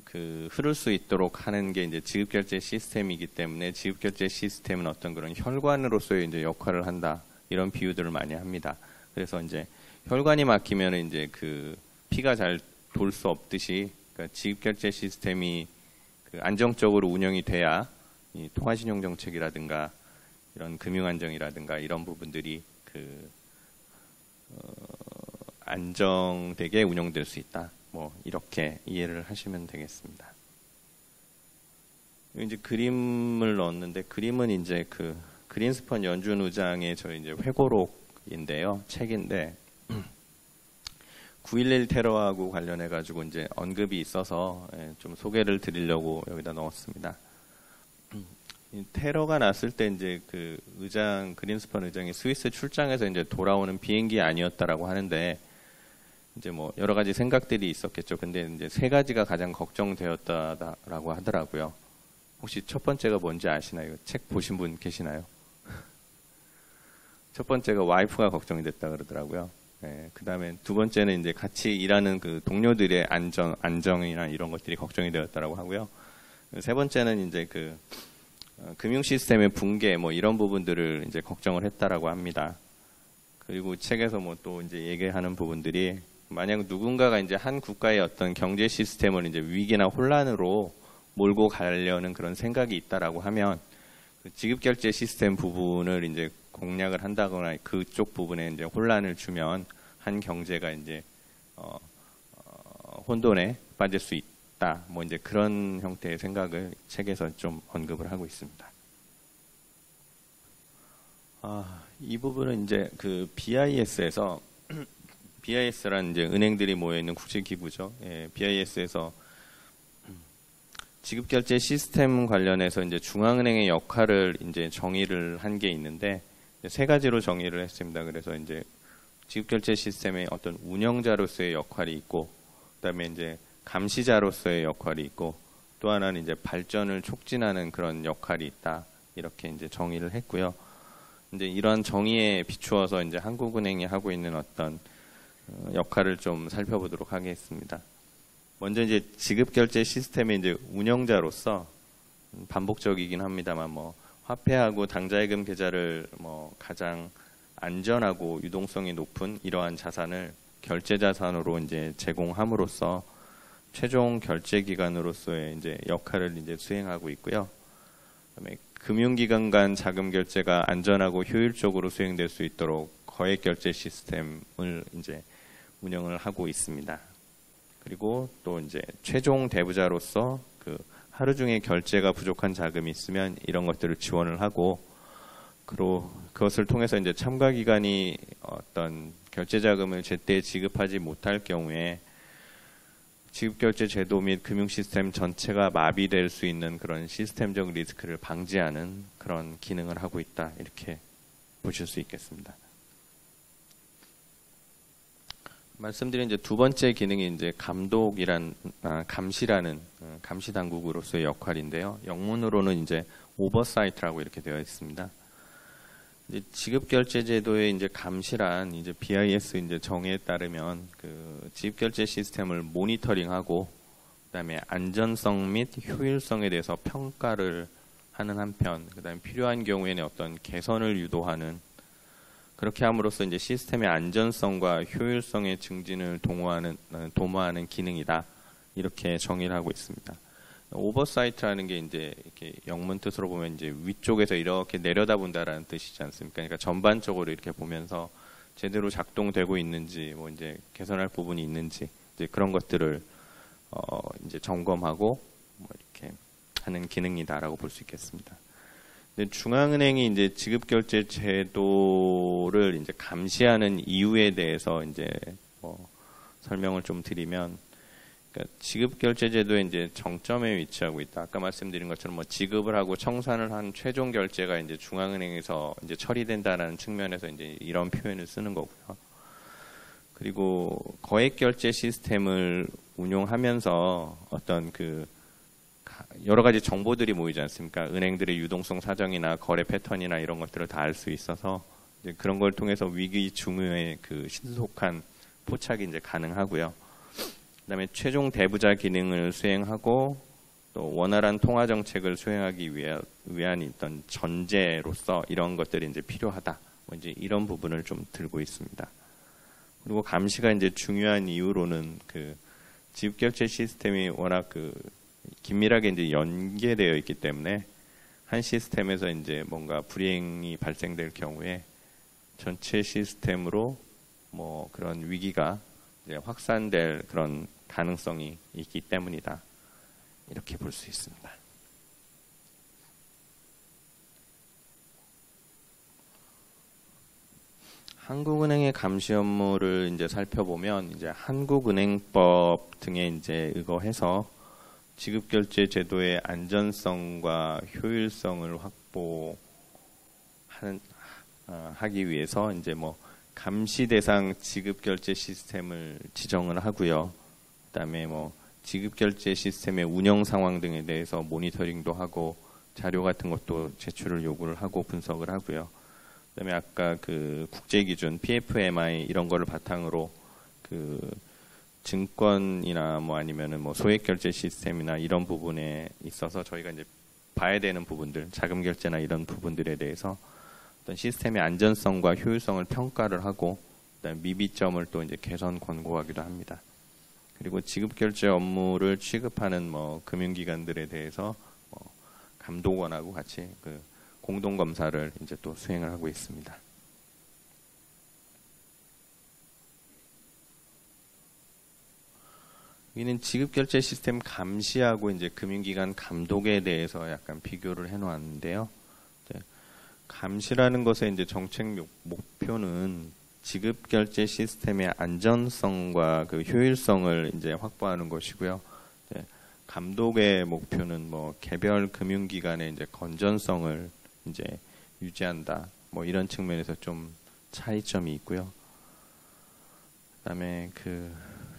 그 흐를 수 있도록 하는 게 이제 지급결제 시스템이기 때문에 지급결제 시스템은 어떤 그런 혈관으로서의 이제 역할을 한다, 이런 비유들을 많이 합니다. 그래서 이제 혈관이 막히면 이제 그 피가 잘 돌 수 없듯이, 그러니까 지급결제 시스템이 그 안정적으로 운영이 돼야 이 통화신용 정책이라든가 이런 금융안정이라든가 이런 부분들이 그 안정되게 운영될 수 있다, 뭐 이렇게 이해를 하시면 되겠습니다. 이제 그림을 넣었는데, 그림은 이제 그 그린스펀 연준 의장의 저희 이제 회고록인데요, 책인데 9.11 테러하고 관련해 가지고 이제 언급이 있어서 좀 소개를 드리려고 여기다 넣었습니다. 테러가 났을 때 이제 그 의장, 그린스펀 의장이 스위스 출장에서 이제 돌아오는 비행기 아니었다라고 하는데, 이제 뭐 여러 가지 생각들이 있었겠죠. 근데 이제 세 가지가 가장 걱정되었다라고 하더라고요. 혹시 첫 번째가 뭔지 아시나요? 책 보신 분 계시나요? 첫 번째가 와이프가 걱정이 됐다 그러더라고요. 그 다음에 두 번째는 이제 같이 일하는 그 동료들의 안정이나 이런 것들이 걱정이 되었다라고 하고요. 세 번째는 이제 그 금융 시스템의 붕괴 뭐 이런 부분들을 이제 걱정을 했다라고 합니다. 그리고 책에서 뭐 또 이제 얘기하는 부분들이 만약 누군가가 이제 한 국가의 어떤 경제 시스템을 이제 위기나 혼란으로 몰고 가려는 그런 생각이 있다라고 하면 그 지급결제 시스템 부분을 이제 공략을 한다거나 그쪽 부분에 이제 혼란을 주면 한 경제가 이제 혼돈에 빠질 수 있다. 뭐 이제 그런 형태의 생각을 책에서 좀 언급을 하고 있습니다. 이 부분은 이제 그 BIS에서 BIS라는 이제 은행들이 모여 있는 국제기구죠. 예, BIS에서 지급결제 시스템 관련해서 이제 중앙은행의 역할을 이제 정의를 한 게 있는데 세 가지로 정의를 했습니다. 그래서 이제 지급결제 시스템의 어떤 운영자로서의 역할이 있고, 그다음에 이제 감시자로서의 역할이 있고, 또 하나는 이제 발전을 촉진하는 그런 역할이 있다. 이렇게 이제 정의를 했고요. 이제 이러한 정의에 비추어서 이제 한국은행이 하고 있는 어떤 역할을 좀 살펴보도록 하겠습니다. 먼저 이제 지급결제 시스템의 이제 운영자로서 반복적이긴 합니다만 뭐 화폐하고 당자예금 계좌를 뭐 가장 안전하고 유동성이 높은 이러한 자산을 결제 자산으로 이제 제공함으로써 최종 결제 기관으로서의 이제 역할을 이제 수행하고 있고요. 그다음에 금융기관 간 자금 결제가 안전하고 효율적으로 수행될 수 있도록 거액 결제 시스템을 이제 운영을 하고 있습니다. 그리고 또 이제 최종 대부자로서 그 하루 중에 결제가 부족한 자금이 있으면 이런 것들을 지원을 하고, 그리고 그것을 통해서 이제 참가 기관이 어떤 결제 자금을 제때 지급하지 못할 경우에 지급결제 제도 및 금융 시스템 전체가 마비될 수 있는 그런 시스템적 리스크를 방지하는 그런 기능을 하고 있다. 이렇게 보실 수 있겠습니다. 말씀드린 이제 두 번째 기능이 이제 감시라는 감시 당국으로서의 역할인데요. 영문으로는 이제 오버사이트라고 이렇게 되어 있습니다. 이제 지급결제 제도의 이제 감시란 이제 BIS 이제 정의에 따르면 그 지급결제 시스템을 모니터링하고 그다음에 안전성 및 효율성에 대해서 평가를 하는 한편, 그다음에 필요한 경우에는 어떤 개선을 유도하는, 그렇게 함으로써 이제 시스템의 안전성과 효율성의 증진을 도모하는 기능이다. 이렇게 정의를 하고 있습니다. 오버사이트라는 게 이제 이렇게 영문 뜻으로 보면 이제 위쪽에서 이렇게 내려다본다라는 뜻이지 않습니까? 그러니까 전반적으로 이렇게 보면서 제대로 작동되고 있는지, 뭐 이제 개선할 부분이 있는지, 이제 그런 것들을 이제 점검하고 뭐 이렇게 하는 기능이다라고 볼 수 있겠습니다. 중앙은행이 이제 지급결제 제도를 이제 감시하는 이유에 대해서 이제 설명을 좀 드리면, 그러니까 지급결제 제도의 이제 정점에 위치하고 있다. 아까 말씀드린 것처럼 뭐 지급을 하고 청산을 한 최종 결제가 이제 중앙은행에서 이제 처리된다라는 측면에서 이제 이런 표현을 쓰는 거고요. 그리고 거액 결제 시스템을 운용하면서 어떤 그 여러 가지 정보들이 모이지 않습니까? 은행들의 유동성 사정이나 거래 패턴이나 이런 것들을 다 알 수 있어서 이제 그런 걸 통해서 위기 중후의 그 신속한 포착이 이제 가능하고요. 그다음에 최종 대부자 기능을 수행하고 또 원활한 통화 정책을 수행하기 위한 어떤 전제로서 이런 것들이 이제 필요하다. 뭐 이제 이런 부분을 좀 들고 있습니다. 그리고 감시가 이제 중요한 이유로는 그 지급결제 시스템이 워낙 그 긴밀하게 이제 연계되어 있기 때문에 한 시스템에서 이제 뭔가 불이행이 발생될 경우에 전체 시스템으로 뭐 그런 위기가 이제 확산될 그런 가능성이 있기 때문이다. 이렇게 볼 수 있습니다. 한국은행의 감시 업무를 이제 살펴보면 이제 한국은행법 등에 이제 의거해서 지급결제 제도의 안전성과 효율성을 하기 위해서 이제 뭐 감시 대상 지급결제 시스템을 지정을 하고요. 그다음에 뭐 지급결제 시스템의 운영 상황 등에 대해서 모니터링도 하고 자료 같은 것도 제출을 요구를 하고 분석을 하고요. 그다음에 아까 그 국제 기준 PFMI 이런 거를 바탕으로 그 증권이나 뭐 아니면은 뭐 소액 결제 시스템이나 이런 부분에 있어서 저희가 이제 봐야 되는 부분들, 자금 결제나 이런 부분들에 대해서 어떤 시스템의 안전성과 효율성을 평가를 하고 그다음 미비점을 또 이제 개선 권고하기도 합니다. 그리고 지급결제 업무를 취급하는 뭐 금융기관들에 대해서 감독원하고 같이 그 공동검사를 이제 또 수행을 하고 있습니다. 여기는 지급결제 시스템 감시하고 이제 금융기관 감독에 대해서 약간 비교를 해놓았는데요. 감시라는 것의 이제 정책 목표는 지급결제 시스템의 안전성과 그 효율성을 이제 확보하는 것이고요. 감독의 목표는 뭐 개별 금융기관의 이제 건전성을 이제 유지한다. 뭐 이런 측면에서 좀 차이점이 있고요. 그다음에 그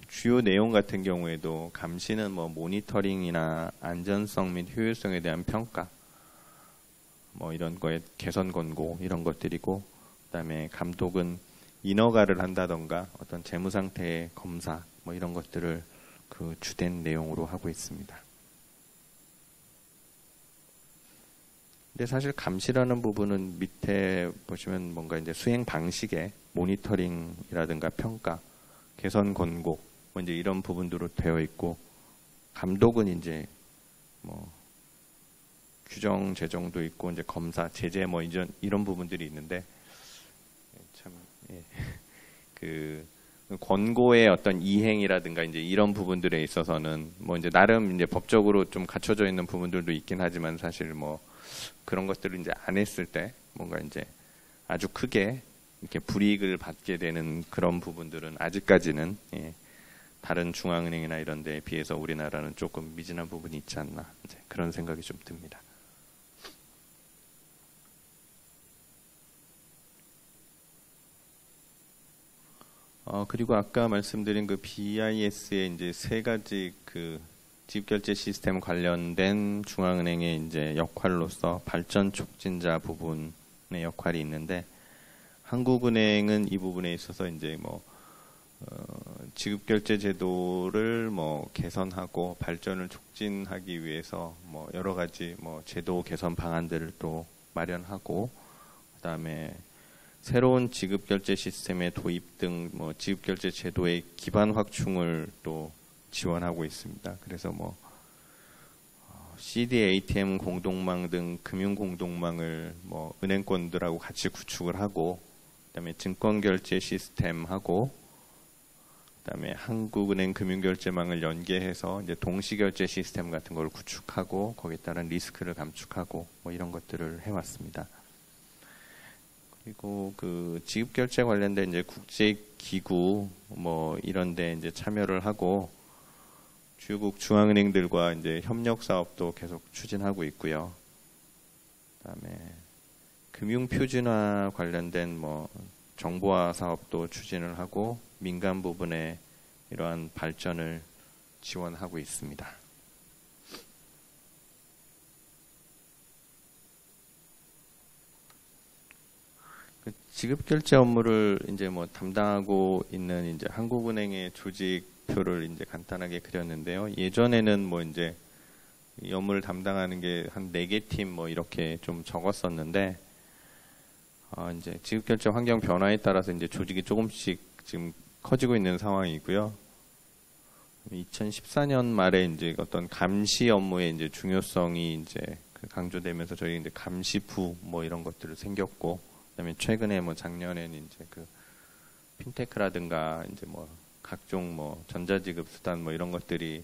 주요 내용 같은 경우에도 감시는 뭐 모니터링이나 안전성 및 효율성에 대한 평가, 뭐 이런 거에 개선 권고 이런 것들이고, 그다음에 감독은 인허가를 한다던가 어떤 재무 상태의 검사 뭐 이런 것들을 그 주된 내용으로 하고 있습니다. 근데 사실 감시라는 부분은 밑에 보시면 뭔가 이제 수행 방식의 모니터링이라든가 평가, 개선 권고 뭐 이제 이런 부분들로 되어 있고, 감독은 이제 뭐 규정 제정도 있고 이제 검사 제재 뭐 이런 부분들이 있는데 참 그 권고의 어떤 이행이라든가 이제 이런 부분들에 있어서는 뭐 이제 나름 이제 법적으로 좀 갖춰져 있는 부분들도 있긴 하지만 사실 뭐 그런 것들을 이제 안 했을 때 뭔가 이제 아주 크게 이렇게 불이익을 받게 되는 그런 부분들은 아직까지는 다른 중앙은행이나 이런 데에 비해서 우리나라는 조금 미진한 부분이 있지 않나 이제 그런 생각이 좀 듭니다. 그리고 아까 말씀드린 그 BIS의 이제 세 가지 그 지급결제 시스템 관련된 중앙은행의 이제 역할로서 발전 촉진자 부분의 역할이 있는데, 한국은행은 이 부분에 있어서 이제 뭐 지급결제 제도를 뭐 개선하고 발전을 촉진하기 위해서 뭐 여러 가지 뭐 제도 개선 방안들을 또 마련하고, 그다음에 새로운 지급결제 시스템의 도입 등 뭐 지급결제 제도의 기반 확충을 또 지원하고 있습니다. 그래서 뭐 CD, ATM 공동망 등 금융 공동망을 뭐 은행권들하고 같이 구축을 하고, 그다음에 증권결제 시스템하고, 그다음에 한국은행 금융결제망을 연계해서 이제 동시결제 시스템 같은 걸 구축하고 거기에 따른 리스크를 감축하고 뭐 이런 것들을 해왔습니다. 그리고 그 지급결제 관련된 이제 국제기구 뭐 이런데 이제 참여를 하고 주요국 중앙은행들과 이제 협력 사업도 계속 추진하고 있고요. 그다음에 금융 표준화 관련된 뭐 정보화 사업도 추진을 하고 민간 부분에 이러한 발전을 지원하고 있습니다. 지급결제 업무를 이제 뭐 담당하고 있는 이제 한국은행의 조직표를 이제 간단하게 그렸는데요. 예전에는 뭐 이제 이 업무를 담당하는 게 한 4개 팀 뭐 이렇게 좀 적었었는데, 이제 지급결제 환경 변화에 따라서 이제 조직이 조금씩 지금 커지고 있는 상황이고요. 2014년 말에 이제 어떤 감시 업무의 이제 중요성이 이제 강조되면서 저희 이제 감시부 뭐 이런 것들을 생겼고, 그다음에 최근에 뭐 작년에는 이제 그 핀테크라든가 이제 뭐 각종 뭐 전자지급 수단 뭐 이런 것들이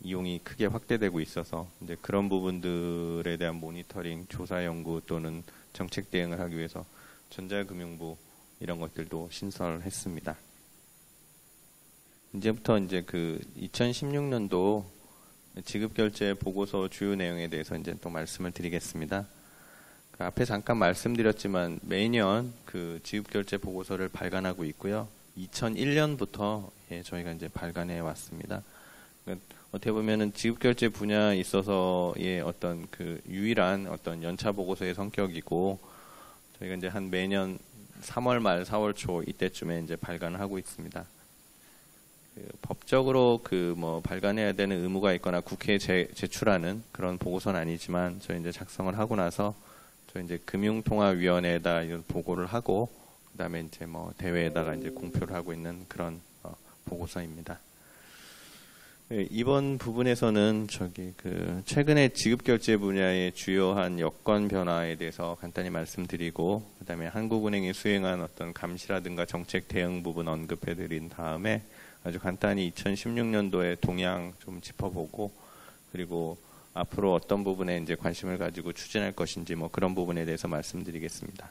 이용이 크게 확대되고 있어서 이제 그런 부분들에 대한 모니터링, 조사 연구 또는 정책 대응을 하기 위해서 전자금융부 이런 것들도 신설했습니다. 이제부터 이제 그 2016년도 지급결제 보고서 주요 내용에 대해서 이제 또 말씀을 드리겠습니다. 앞에 잠깐 말씀드렸지만 매년 그 지급결제 보고서를 발간하고 있고요. 2001년부터 저희가 이제 발간해 왔습니다. 어떻게 보면은 지급결제 분야에 있어서의 어떤 그 유일한 어떤 연차 보고서의 성격이고, 저희가 이제 한 매년 3월 말 4월 초 이때쯤에 이제 발간을 하고 있습니다. 법적으로 그 뭐 발간해야 되는 의무가 있거나 국회에 제출하는 그런 보고서는 아니지만 저희 이제 작성을 하고 나서 저희 이제 금융통화위원회에다 이런 보고를 하고, 그다음에 이제 뭐 대회에다가 이제 공표를 하고 있는 그런 보고서입니다. 네, 이번 부분에서는 최근에 지급결제 분야의 주요한 여건 변화에 대해서 간단히 말씀드리고, 그다음에 한국은행이 수행한 어떤 감시라든가 정책 대응 부분 언급해드린 다음에 아주 간단히 2016년도의 동향 좀 짚어보고, 그리고 앞으로 어떤 부분에 이제 관심을 가지고 추진할 것인지 뭐 그런 부분에 대해서 말씀드리겠습니다.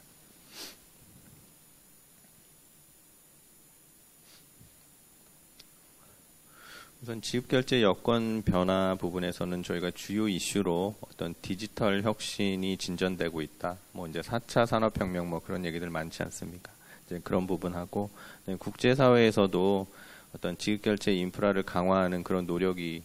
우선 지급결제 여건 변화 부분에서는 저희가 주요 이슈로 어떤 디지털 혁신이 진전되고 있다. 뭐 이제 4차 산업혁명 뭐 그런 얘기들 많지 않습니까? 이제 그런 부분하고, 국제사회에서도 어떤 지급결제 인프라를 강화하는 그런 노력이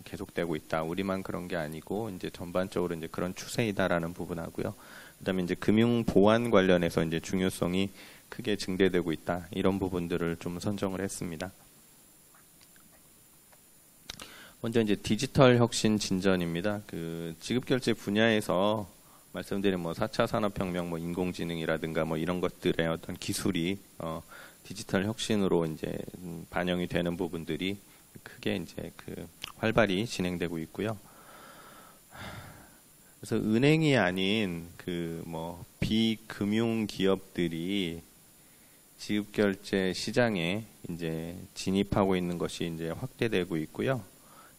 계속되고 있다. 우리만 그런 게 아니고 이제 전반적으로 이제 그런 추세이다라는 부분하고요. 그다음에 이제 금융 보안 관련해서 이제 중요성이 크게 증대되고 있다. 이런 부분들을 좀 선정을 했습니다. 먼저 이제 디지털 혁신 진전입니다. 지급결제 분야에서 말씀드린 뭐 4차 산업혁명, 뭐 인공지능이라든가 뭐 이런 것들의 어떤 기술이 디지털 혁신으로 이제 반영이 되는 부분들이 크게 이제 활발히 진행되고 있고요. 그래서 은행이 아닌 뭐 비금융 기업들이 지급결제 시장에 이제 진입하고 있는 것이 이제 확대되고 있고요.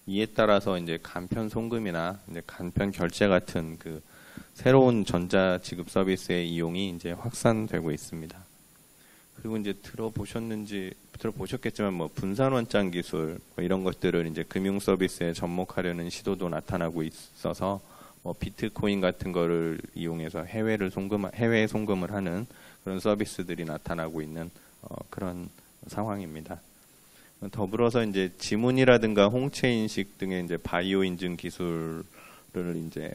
이에 따라서 이제 간편 송금이나 이제 간편 결제 같은 새로운 전자 지급 서비스의 이용이 이제 확산되고 있습니다. 그리고 이제 들어보셨겠지만 뭐 분산 원장 기술 뭐 이런 것들을 이제 금융 서비스에 접목하려는 시도도 나타나고 있어서 뭐 비트코인 같은 거를 이용해서 해외에 송금을 하는 그런 서비스들이 나타나고 있는 그런 상황입니다. 더불어서 이제 지문이라든가 홍채 인식 등의 이제 바이오 인증 기술을 이제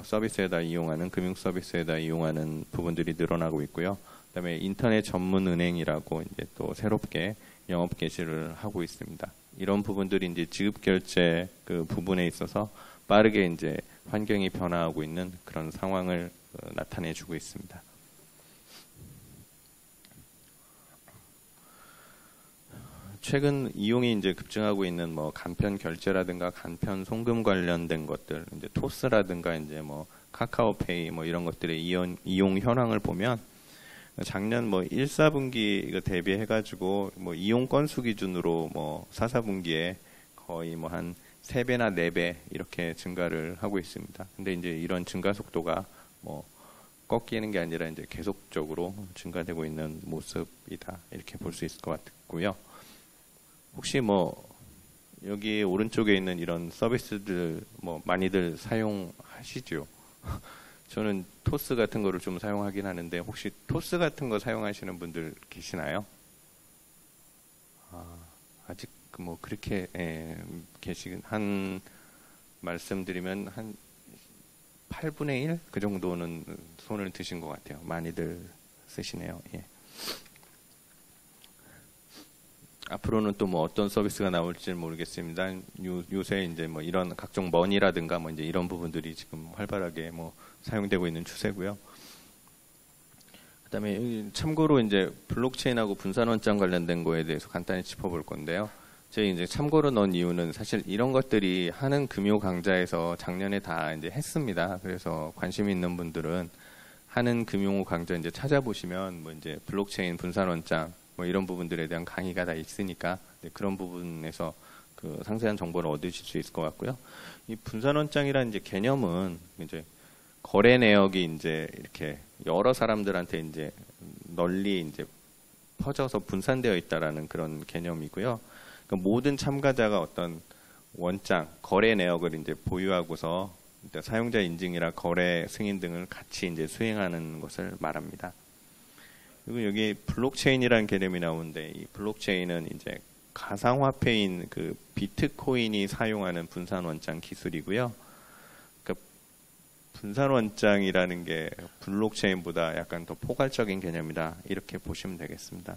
서비스에다 이용하는, 금융 서비스에다 이용하는 부분들이 늘어나고 있고요. 그다음에 인터넷 전문 은행이라고 이제 또 새롭게 영업 개시를 하고 있습니다. 이런 부분들이 이제 지급 결제 부분에 있어서 빠르게 이제 환경이 변화하고 있는 그런 상황을 나타내주고 있습니다. 최근 이용이 이제 급증하고 있는 뭐 간편 결제라든가 간편 송금 관련된 것들, 이제 토스라든가 이제 뭐 카카오페이 뭐 이런 것들의 이용 현황을 보면 작년 뭐 1, 4분기 대비해가지고 뭐 이용 건수 기준으로 뭐 4, 4분기에 거의 뭐 한 3배나 4배 이렇게 증가를 하고 있습니다. 근데 이제 이런 증가 속도가 뭐 꺾이는 게 아니라 이제 계속적으로 증가되고 있는 모습이다. 이렇게 볼 수 있을 것 같고요. 혹시 뭐 여기 오른쪽에 있는 이런 서비스들 뭐 많이들 사용하시죠? 저는 토스 같은 거를 좀 사용하긴 하는데 혹시 토스 같은 거 사용하시는 분들 계시나요? 아직 뭐 그렇게 한 말씀드리면 한 8분의 1? 그 정도는 손을 드신 것 같아요. 많이들 쓰시네요. 예. 앞으로는 또 뭐 어떤 서비스가 나올지는 모르겠습니다. 요새 이제 뭐 이런 각종 머니라든가 뭐 이제 이런 부분들이 지금 활발하게 뭐 사용되고 있는 추세고요. 그다음에 참고로 이제 블록체인하고 분산원장 관련된 거에 대해서 간단히 짚어볼 건데요. 제가 이제 참고로 넣은 이유는 사실 이런 것들이 하는 금요 강좌에서 작년에 다 이제 했습니다. 그래서 관심 있는 분들은 하는 금요 강좌 이제 찾아보시면 뭐 이제 블록체인 분산원장 뭐 이런 부분들에 대한 강의가 다 있으니까 그런 부분에서 상세한 정보를 얻으실 수 있을 것 같고요. 이 분산원장이라는 이제 개념은 이제 거래 내역이 이제 이렇게 여러 사람들한테 이제 널리 이제 퍼져서 분산되어 있다라는 그런 개념이고요. 그러니까 모든 참가자가 어떤 원장, 거래 내역을 이제 보유하고서 사용자 인증이나 거래 승인 등을 같이 이제 수행하는 것을 말합니다. 그리고 여기 블록체인이라는 개념이 나오는데 이 블록체인은 이제 가상화폐인 비트코인이 사용하는 분산원장 기술이고요. 그러니까 분산원장이라는 게 블록체인보다 약간 더 포괄적인 개념이다. 이렇게 보시면 되겠습니다.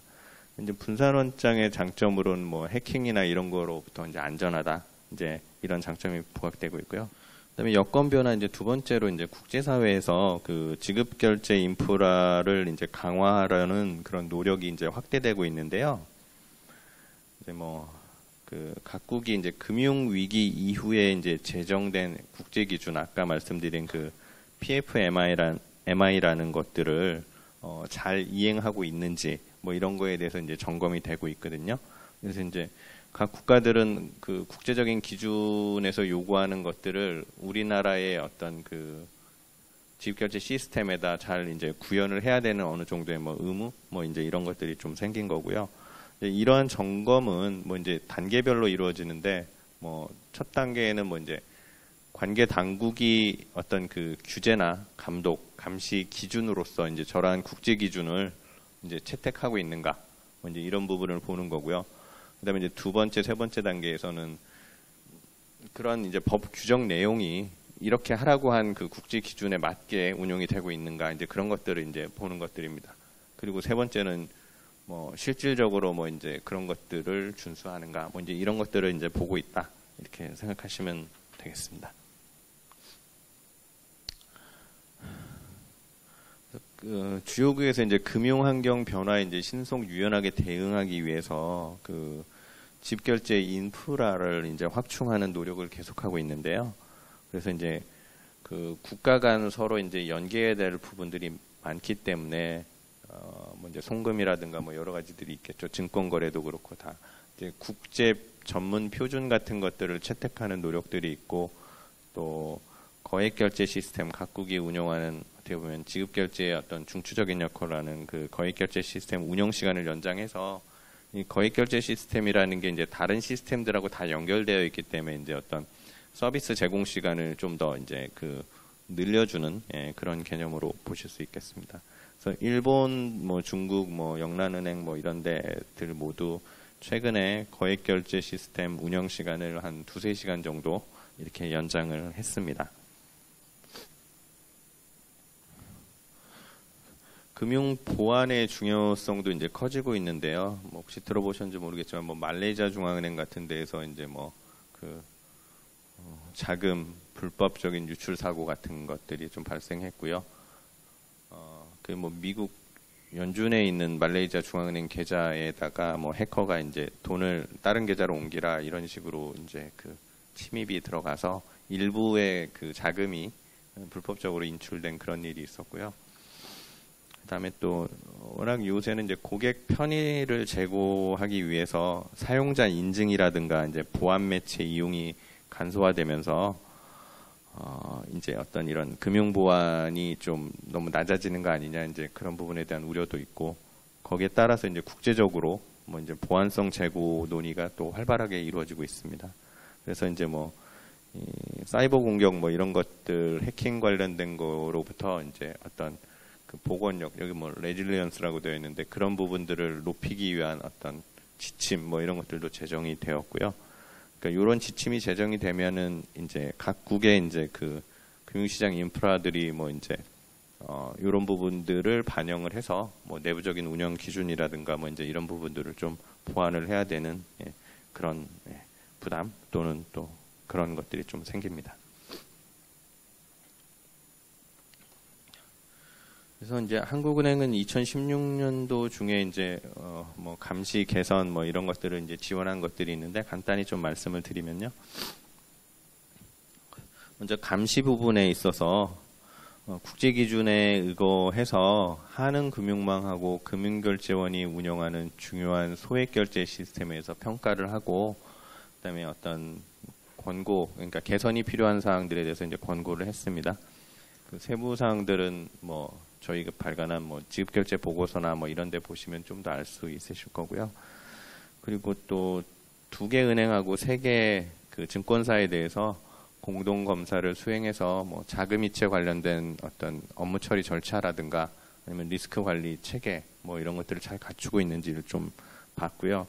이제 분산원장의 장점으로는 뭐 해킹이나 이런 거로부터 이제 안전하다. 이제 이런 장점이 부각되고 있고요. 그다음에 여건 변화 이제 두 번째로 이제 국제사회에서 그 지급결제 인프라를 이제 강화하려는 그런 노력이 이제 확대되고 있는데요. 이제 뭐 그 각국이 이제 금융 위기 이후에 이제 제정된 국제 기준, 아까 말씀드린 그 PFMI라는 것들을 잘 이행하고 있는지 뭐 이런 거에 대해서 이제 점검이 되고 있거든요. 그래서 이제 각 국가들은 그 국제적인 기준에서 요구하는 것들을 우리나라의 어떤 그 지급결제 시스템에다 잘 이제 구현을 해야 되는 어느 정도의 뭐 의무 뭐 이제 이런 것들이 좀 생긴 거고요. 이러한 점검은 뭐 이제 단계별로 이루어지는데 뭐 첫 단계에는 뭐 이제 관계 당국이 어떤 그 규제나 감독, 감시 기준으로서 이제 저러한 국제 기준을 이제 채택하고 있는가 뭐 이제 이런 부분을 보는 거고요. 그다음에 이제 두 번째, 세 번째 단계에서는 그런 이제 법 규정 내용이 이렇게 하라고 한 그 국제 기준에 맞게 운용이 되고 있는가 이제 그런 것들을 이제 보는 것들입니다. 그리고 세 번째는 뭐 실질적으로 뭐 이제 그런 것들을 준수하는가 뭐 이제 이런 것들을 이제 보고 있다 이렇게 생각하시면 되겠습니다. 그 주요국에서 이제 금융 환경 변화에 이제 신속 유연하게 대응하기 위해서 그 지급결제 인프라를 이제 확충하는 노력을 계속하고 있는데요. 그래서 이제 그 국가 간 서로 이제 연계해야 될 부분들이 많기 때문에 뭐 이제 송금이라든가 뭐 여러 가지들이 있겠죠. 증권 거래도 그렇고 다 이제 국제 전문 표준 같은 것들을 채택하는 노력들이 있고 또 거액 결제 시스템 각국이 운영하는 어떻게 보면 지급 결제의 어떤 중추적인 역할을 하는 그 거액 결제 시스템 운영 시간을 연장해서 이 거액 결제 시스템이라는 게 이제 다른 시스템들하고 다 연결되어 있기 때문에 이제 어떤 서비스 제공 시간을 좀 더 이제 그 늘려주는 그런 개념으로 보실 수 있겠습니다. 그래서 일본, 뭐 중국, 뭐 영란은행 뭐 이런 데들 모두 최근에 거액 결제 시스템 운영 시간을 한 2-3시간 정도 이렇게 연장을 했습니다. 금융 보안의 중요성도 이제 커지고 있는데요. 뭐 혹시 들어보셨는지 모르겠지만 뭐 말레이시아 중앙은행 같은 데에서 이제 뭐 그 자금 불법적인 유출 사고 같은 것들이 좀 발생했고요. 그 뭐 미국 연준에 있는 말레이시아 중앙은행 계좌에다가 뭐 해커가 이제 돈을 다른 계좌로 옮기라 이런 식으로 이제 그 침입이 들어가서 일부의 그 자금이 불법적으로 인출된 그런 일이 있었고요. 그다음에 또 워낙 요새는 이제 고객 편의를 제고하기 위해서 사용자 인증이라든가 이제 보안 매체 이용이 간소화되면서 이제 어떤 이런 금융 보안이 좀 너무 낮아지는 거 아니냐 이제 그런 부분에 대한 우려도 있고 거기에 따라서 이제 국제적으로 뭐 이제 보안성 제고 논의가 또 활발하게 이루어지고 있습니다. 그래서 이제 뭐 이 사이버 공격 뭐 이런 것들 해킹 관련된 거로부터 이제 어떤 그 복원력 여기 뭐 레질리언스라고 되어 있는데 그런 부분들을 높이기 위한 어떤 지침 뭐 이런 것들도 제정이 되었고요. 그러니까 이런 지침이 제정이 되면은 이제 각국의 이제 그 금융시장 인프라들이 뭐 이제 이런 부분들을 반영을 해서 뭐 내부적인 운영 기준이라든가 뭐 이제 이런 부분들을 좀 보완을 해야 되는 그런 부담 또는 또 그런 것들이 좀 생깁니다. 그래서 이제 한국은행은 2016년도 중에 이제 뭐 감시 개선 뭐 이런 것들을 이제 지원한 것들이 있는데 간단히 좀 말씀을 드리면요. 먼저 감시 부분에 있어서 국제 기준에 의거해서 한은금융망하고 금융결제원이 운영하는 중요한 소액결제 시스템에서 평가를 하고 그다음에 어떤 권고 그러니까 개선이 필요한 사항들에 대해서 이제 권고를 했습니다. 그 세부 사항들은 뭐 저희가 발간한 뭐 지급결제 보고서나 뭐 이런 데 보시면 좀 더 알 수 있으실 거고요. 그리고 또 2개 은행하고 3개 그 증권사에 대해서 공동 검사를 수행해서 뭐 자금 이체 관련된 어떤 업무 처리 절차라든가 아니면 리스크 관리 체계 뭐 이런 것들을 잘 갖추고 있는지를 좀 봤고요.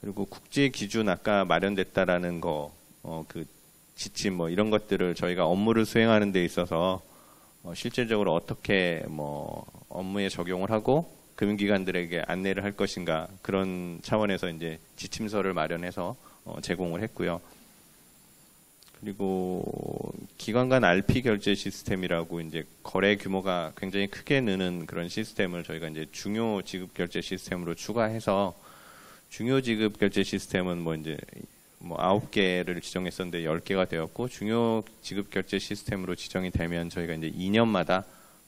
그리고 국제 기준 아까 마련됐다라는 거 그 지침 뭐 이런 것들을 저희가 업무를 수행하는 데 있어서 실질적으로 어떻게 뭐 업무에 적용을 하고 금융기관들에게 안내를 할 것인가 그런 차원에서 이제 지침서를 마련해서 제공을 했고요. 그리고 기관 간 RP 결제 시스템이라고 이제 거래 규모가 굉장히 크게 느는 그런 시스템을 저희가 이제 중요 지급 결제 시스템으로 추가해서, 중요 지급 결제 시스템은 뭐 이제 뭐 9개를 지정했었는데 10개가 되었고, 중요 지급 결제 시스템으로 지정이 되면 저희가 이제 2년마다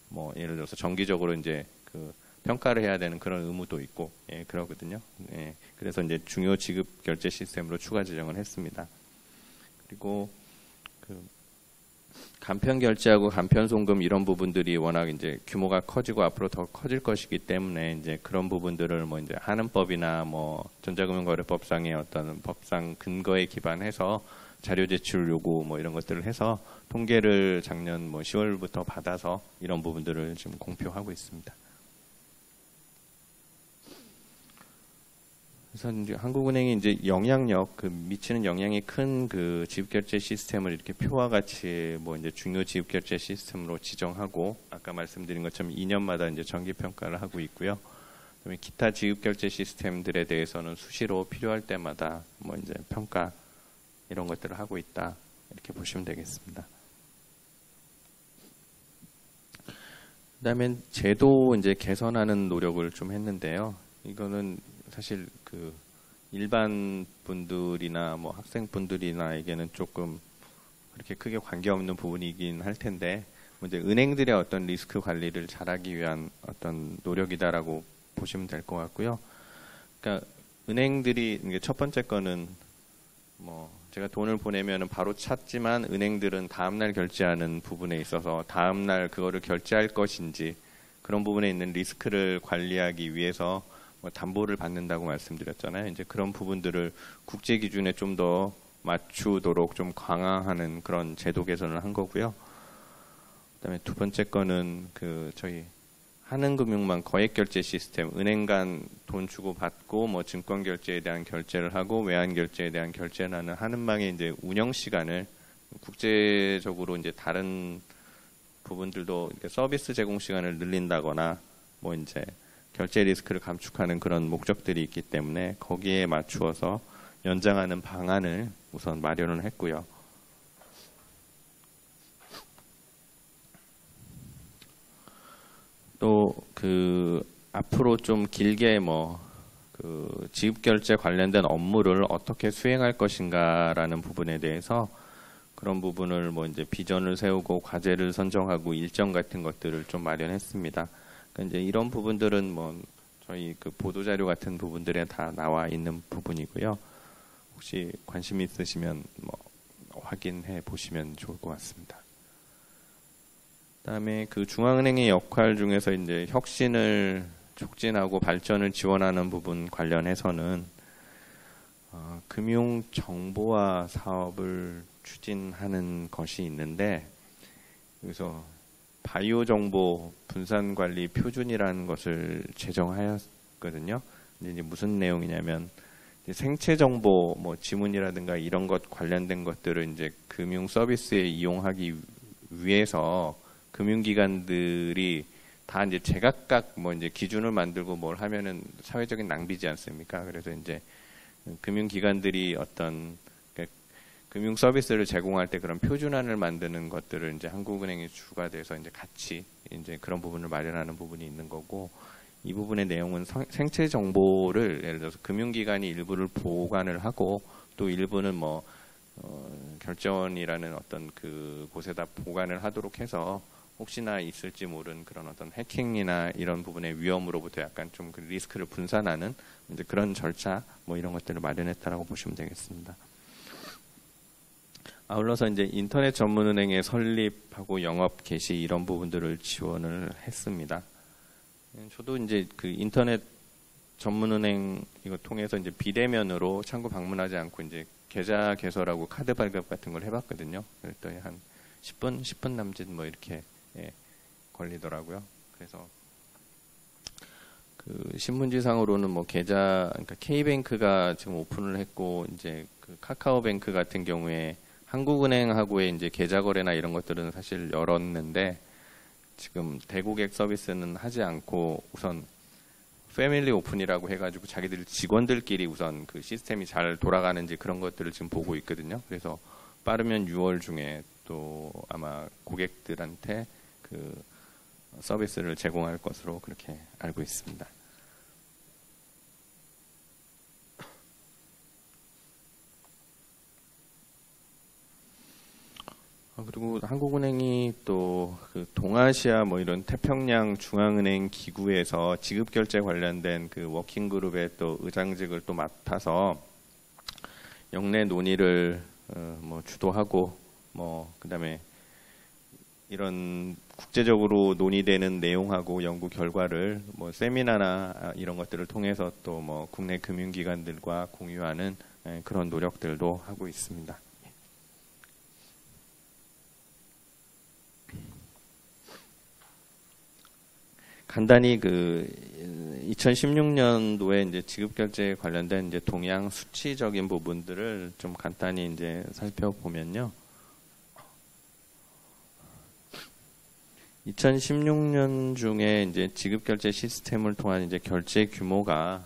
뭐 예를 들어서 정기적으로 이제 그 평가를 해야 되는 그런 의무도 있고, 예, 그러거든요. 예, 그래서 이제 중요 지급 결제 시스템으로 추가 지정을 했습니다. 그리고 그 간편 결제하고 간편 송금 이런 부분들이 워낙 이제 규모가 커지고 앞으로 더 커질 것이기 때문에 이제 그런 부분들을 뭐 이제 하는법이나 뭐 전자금융거래법상의 어떤 법상 근거에 기반해서 자료 제출 요구 뭐 이런 것들을 해서 통계를 작년 뭐 10월부터 받아서 이런 부분들을 지금 공표하고 있습니다. 그래서 이제 한국은행이 이제 영향력, 그 미치는 영향이 큰 그 지급결제 시스템을 이렇게 표와 같이 뭐 이제 중요 지급결제 시스템으로 지정하고, 아까 말씀드린 것처럼 2년마다 이제 정기 평가를 하고 있고요. 그다음에 기타 지급결제 시스템들에 대해서는 수시로 필요할 때마다 뭐 이제 평가 이런 것들을 하고 있다, 이렇게 보시면 되겠습니다. 그다음에 제도 이제 개선하는 노력을 좀 했는데요. 이거는 사실 그 일반 분들이나 뭐 학생분들이나에게는 조금 그렇게 크게 관계없는 부분이긴 할 텐데, 이제 은행들의 어떤 리스크 관리를 잘하기 위한 어떤 노력이다라고 보시면 될 것 같고요. 그러니까 은행들이 이게 첫 번째 거는 뭐 제가 돈을 보내면은 바로 찾지만 은행들은 다음날 결제하는 부분에 있어서 다음날 그거를 결제할 것인지 그런 부분에 있는 리스크를 관리하기 위해서 뭐 담보를 받는다고 말씀드렸잖아요. 이제 그런 부분들을 국제 기준에 좀 더 맞추도록 좀 강화하는 그런 제도 개선을 한 거고요. 그다음에 두 번째 거는 그 저희 한은금융망 거액 결제 시스템, 은행 간 돈 주고 받고 뭐 증권 결제에 대한 결제를 하고 외환 결제에 대한 결제를 하는 한은망의 이제 운영 시간을 국제적으로 이제 다른 부분들도 서비스 제공 시간을 늘린다거나 뭐 이제 결제 리스크를 감축하는 그런 목적들이 있기 때문에 거기에 맞추어서 연장하는 방안을 우선 마련을 했고요. 또 그 앞으로 좀 길게 뭐 그 지급 결제 관련된 업무를 어떻게 수행할 것인가라는 부분에 대해서 그런 부분을 뭐 이제 비전을 세우고 과제를 선정하고 일정 같은 것들을 좀 마련했습니다. 그러니까 이제 이런 부분들은 뭐 저희 그 보도자료 같은 부분들에 다 나와 있는 부분이고요. 혹시 관심 있으시면 뭐 확인해 보시면 좋을 것 같습니다. 그다음에 그 중앙은행의 역할 중에서 이제 혁신을 촉진하고 발전을 지원하는 부분 관련해서는 금융 정보화 사업을 추진하는 것이 있는데, 여기서 바이오 정보 분산 관리 표준이라는 것을 제정하였거든요. 이제 무슨 내용이냐면 이제 생체 정보, 뭐 지문이라든가 이런 것 관련된 것들을 이제 금융 서비스에 이용하기 위해서 금융기관들이 다 이제 제각각 뭐 이제 기준을 만들고 뭘 하면은 사회적인 낭비지 않습니까? 그래서 이제 금융기관들이 어떤 금융 서비스를 제공할 때 그런 표준안을 만드는 것들을 이제 한국은행이 주가 돼서 이제 같이 이제 그런 부분을 마련하는 부분이 있는 거고, 이 부분의 내용은 생체 정보를 예를 들어서 금융기관이 일부를 보관을 하고 또 일부는 뭐 결제원이라는 어떤 그 곳에다 보관을 하도록 해서 혹시나 있을지 모르는 그런 어떤 해킹이나 이런 부분의 위험으로부터 약간 좀 그 리스크를 분산하는 이제 그런 절차 뭐 이런 것들을 마련했다라고 보시면 되겠습니다. 아울러서 이제 인터넷 전문은행의 설립하고 영업 개시 이런 부분들을 지원을 했습니다. 저도 이제 그 인터넷 전문은행 이거 통해서 이제 비대면으로 창구 방문하지 않고 이제 계좌 개설하고 카드 발급 같은 걸 해봤거든요. 그랬더니 한 10분 남짓 뭐 이렇게 걸리더라고요. 그래서 그 신문지상으로는 뭐 계좌, 그러니까 K뱅크가 지금 오픈을 했고 이제 그 카카오뱅크 같은 경우에 한국은행하고의 이제 계좌 거래나 이런 것들은 사실 열었는데 지금 대고객 서비스는 하지 않고 우선 패밀리 오픈이라고 해가지고 자기들 직원들끼리 우선 그 시스템이 잘 돌아가는지 그런 것들을 지금 보고 있거든요. 그래서 빠르면 6월 중에 또 아마 고객들한테 그 서비스를 제공할 것으로 그렇게 알고 있습니다. 그리고 한국은행이 또 그 동아시아 뭐 이런 태평양 중앙은행 기구에서 지급결제 관련된 그 워킹그룹의 또 의장직을 또 맡아서 영내 논의를 뭐 주도하고 뭐 그다음에 이런 국제적으로 논의되는 내용하고 연구 결과를 뭐 세미나나 이런 것들을 통해서 또 뭐 국내 금융기관들과 공유하는 그런 노력들도 하고 있습니다. 간단히 그 2016년도에 이제 지급결제에 관련된 이제 동향 수치적인 부분들을 좀 간단히 이제 살펴보면요. 2016년 중에 이제 지급결제 시스템을 통한 이제 결제 규모가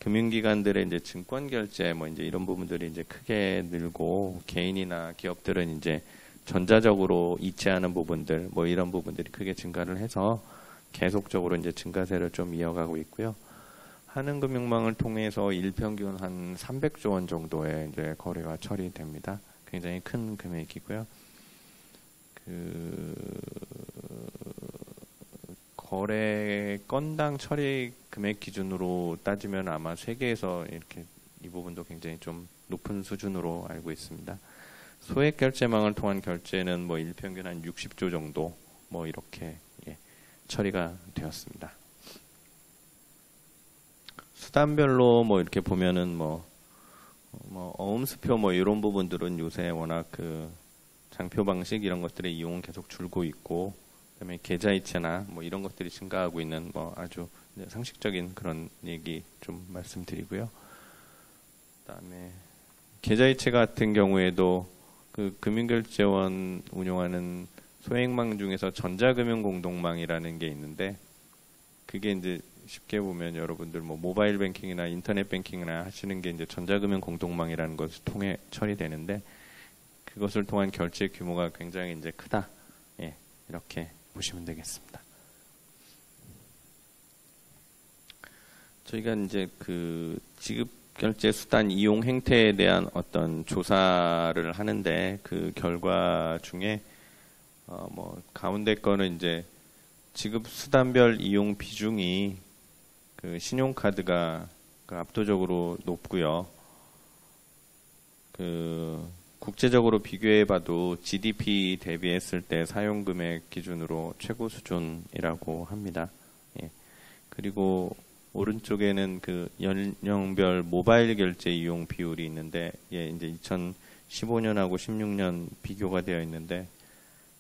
금융기관들의 이제 증권결제 뭐 이제 이런 부분들이 이제 크게 늘고 개인이나 기업들은 이제 전자적으로 이체하는 부분들 뭐 이런 부분들이 크게 증가를 해서 계속적으로 이제 증가세를 좀 이어가고 있고요. 한은금융망을 통해서 일평균 한 300조 원 정도의 이제 거래가 처리됩니다. 굉장히 큰 금액이고요. 그 거래 건당 처리 금액 기준으로 따지면 아마 세계에서 이렇게 이 부분도 굉장히 좀 높은 수준으로 알고 있습니다. 소액 결제망을 통한 결제는 뭐 일평균 한 60조 정도 뭐 이렇게 처리가 되었습니다. 수단별로 뭐 이렇게 보면은 뭐 어음수표 뭐 이런 부분들은 요새 워낙 그 장표 방식 이런 것들의 이용은 계속 줄고 있고, 그다음에 계좌이체나 뭐 이런 것들이 증가하고 있는 뭐 아주 상식적인 그런 얘기 좀 말씀드리고요. 그다음에 계좌이체 같은 경우에도 그 금융결제원 운영하는 소액망 중에서 전자금융공동망이라는 게 있는데, 그게 이제 쉽게 보면 여러분들 뭐 모바일 뱅킹이나 인터넷 뱅킹이나 하시는 게 이제 전자금융공동망이라는 것을 통해 처리되는데, 그것을 통한 결제 규모가 굉장히 이제 크다. 예, 이렇게 보시면 되겠습니다. 저희가 이제 그 지급 결제 수단 이용 행태에 대한 어떤 조사를 하는데, 그 결과 중에 뭐 가운데 거는 이제 지급 수단별 이용 비중이 그 신용카드가 그 압도적으로 높고요. 그 국제적으로 비교해봐도 GDP 대비했을 때 사용 금액 기준으로 최고 수준이라고 합니다. 예. 그리고 오른쪽에는 그 연령별 모바일 결제 이용 비율이 있는데, 예, 이제 2015년하고 16년 비교가 되어 있는데,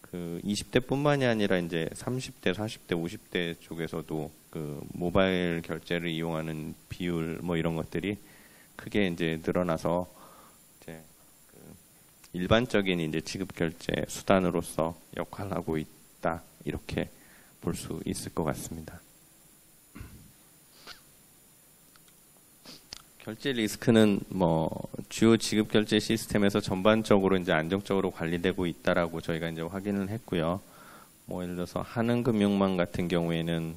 그 20대뿐만이 아니라 이제 30대, 40대, 50대 쪽에서도 그 모바일 결제를 이용하는 비율 뭐 이런 것들이 크게 이제 늘어나서 이제 그 일반적인 이제 지급 결제 수단으로서 역할하고 있다, 이렇게 볼 수 있을 것 같습니다. 결제 리스크는 뭐 주요 지급 결제 시스템에서 전반적으로 이제 안정적으로 관리되고 있다라고 저희가 이제 확인을 했고요. 뭐 예를 들어서 한은금융망 같은 경우에는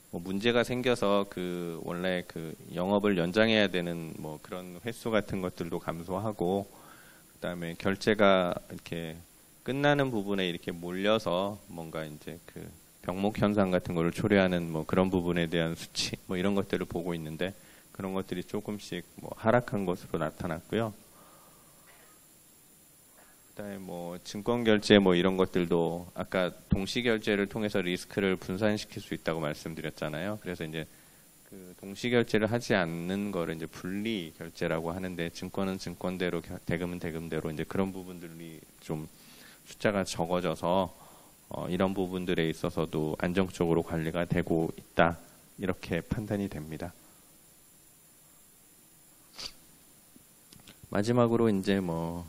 뭐 문제가 생겨서 그 원래 그 영업을 연장해야 되는 뭐 그런 횟수 같은 것들도 감소하고, 그다음에 결제가 이렇게 끝나는 부분에 이렇게 몰려서 뭔가 이제 그 병목 현상 같은 거를 초래하는 뭐 그런 부분에 대한 수치 뭐 이런 것들을 보고 있는데, 그런 것들이 조금씩 뭐 하락한 것으로 나타났고요. 그다음에 뭐 증권 결제 뭐 이런 것들도 아까 동시 결제를 통해서 리스크를 분산시킬 수 있다고 말씀드렸잖아요. 그래서 이제 그 동시 결제를 하지 않는 거를 이제 분리 결제라고 하는데, 증권은 증권대로, 대금은 대금대로 이제 그런 부분들이 좀 숫자가 적어져서 이런 부분들에 있어서도 안정적으로 관리가 되고 있다, 이렇게 판단이 됩니다. 마지막으로 이제 뭐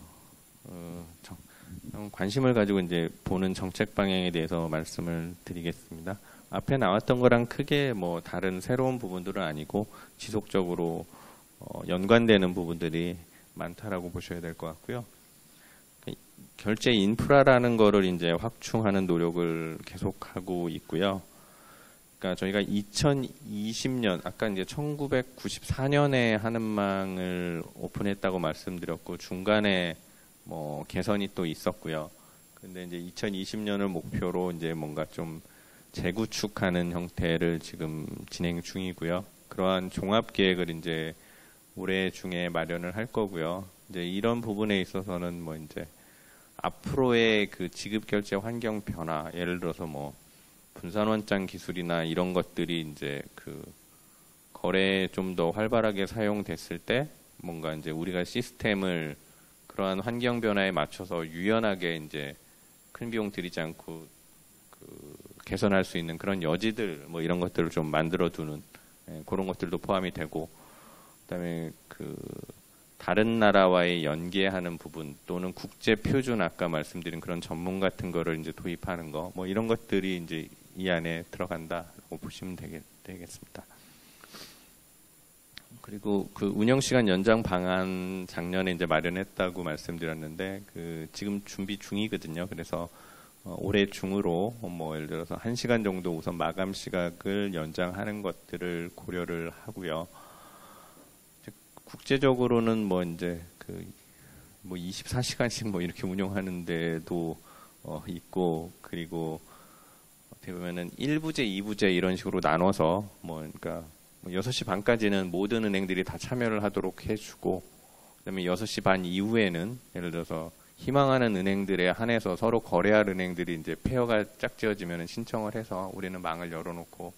관심을 가지고 이제 보는 정책 방향에 대해서 말씀을 드리겠습니다. 앞에 나왔던 거랑 크게 뭐 다른 새로운 부분들은 아니고 지속적으로 연관되는 부분들이 많다라고 보셔야 될 것 같고요. 결제 인프라라는 거를 이제 확충하는 노력을 계속하고 있고요. 그러니까 저희가 2020년, 아까 이제 1994년에 하는망을 오픈했다고 말씀드렸고, 중간에 뭐 개선이 또 있었고요. 근데 이제 2020년을 목표로 이제 뭔가 좀 재구축하는 형태를 지금 진행 중이고요. 그러한 종합 계획을 이제 올해 중에 마련을 할 거고요. 이제 이런 부분에 있어서는 뭐 이제 앞으로의 그 지급 결제 환경 변화, 예를 들어서 뭐 분산원장 기술이나 이런 것들이 이제 그 거래에 좀 더 활발하게 사용됐을 때 뭔가 이제 우리가 시스템을 그러한 환경 변화에 맞춰서 유연하게 이제 큰 비용 들이지 않고 그 개선할 수 있는 그런 여지들 뭐 이런 것들을 좀 만들어 두는 그런 것들도 포함이 되고, 그다음에 그 다른 나라와의 연계하는 부분 또는 국제 표준, 아까 말씀드린 그런 전문 같은 거를 이제 도입하는 거, 뭐 이런 것들이 이제 이 안에 들어간다고 보시면 되겠습니다. 그리고 그 운영 시간 연장 방안 작년에 이제 마련했다고 말씀드렸는데, 그 지금 준비 중이거든요. 그래서 올해 중으로 뭐 예를 들어서 1시간 정도 우선 마감 시각을 연장하는 것들을 고려를 하고요. 국제적으로는 뭐 이제 그 뭐 24시간씩 뭐 이렇게 운영하는 데도 있고, 그리고 어떻게 보면은 1부제, 2부제 이런 식으로 나눠서 뭐 그러니까 6시 반까지는 모든 은행들이 다 참여를 하도록 해주고, 그다음에 6시 반 이후에는 예를 들어서 희망하는 은행들에 한해서 서로 거래할 은행들이 이제 페어가 짝지어지면 신청을 해서 우리는 망을 열어놓고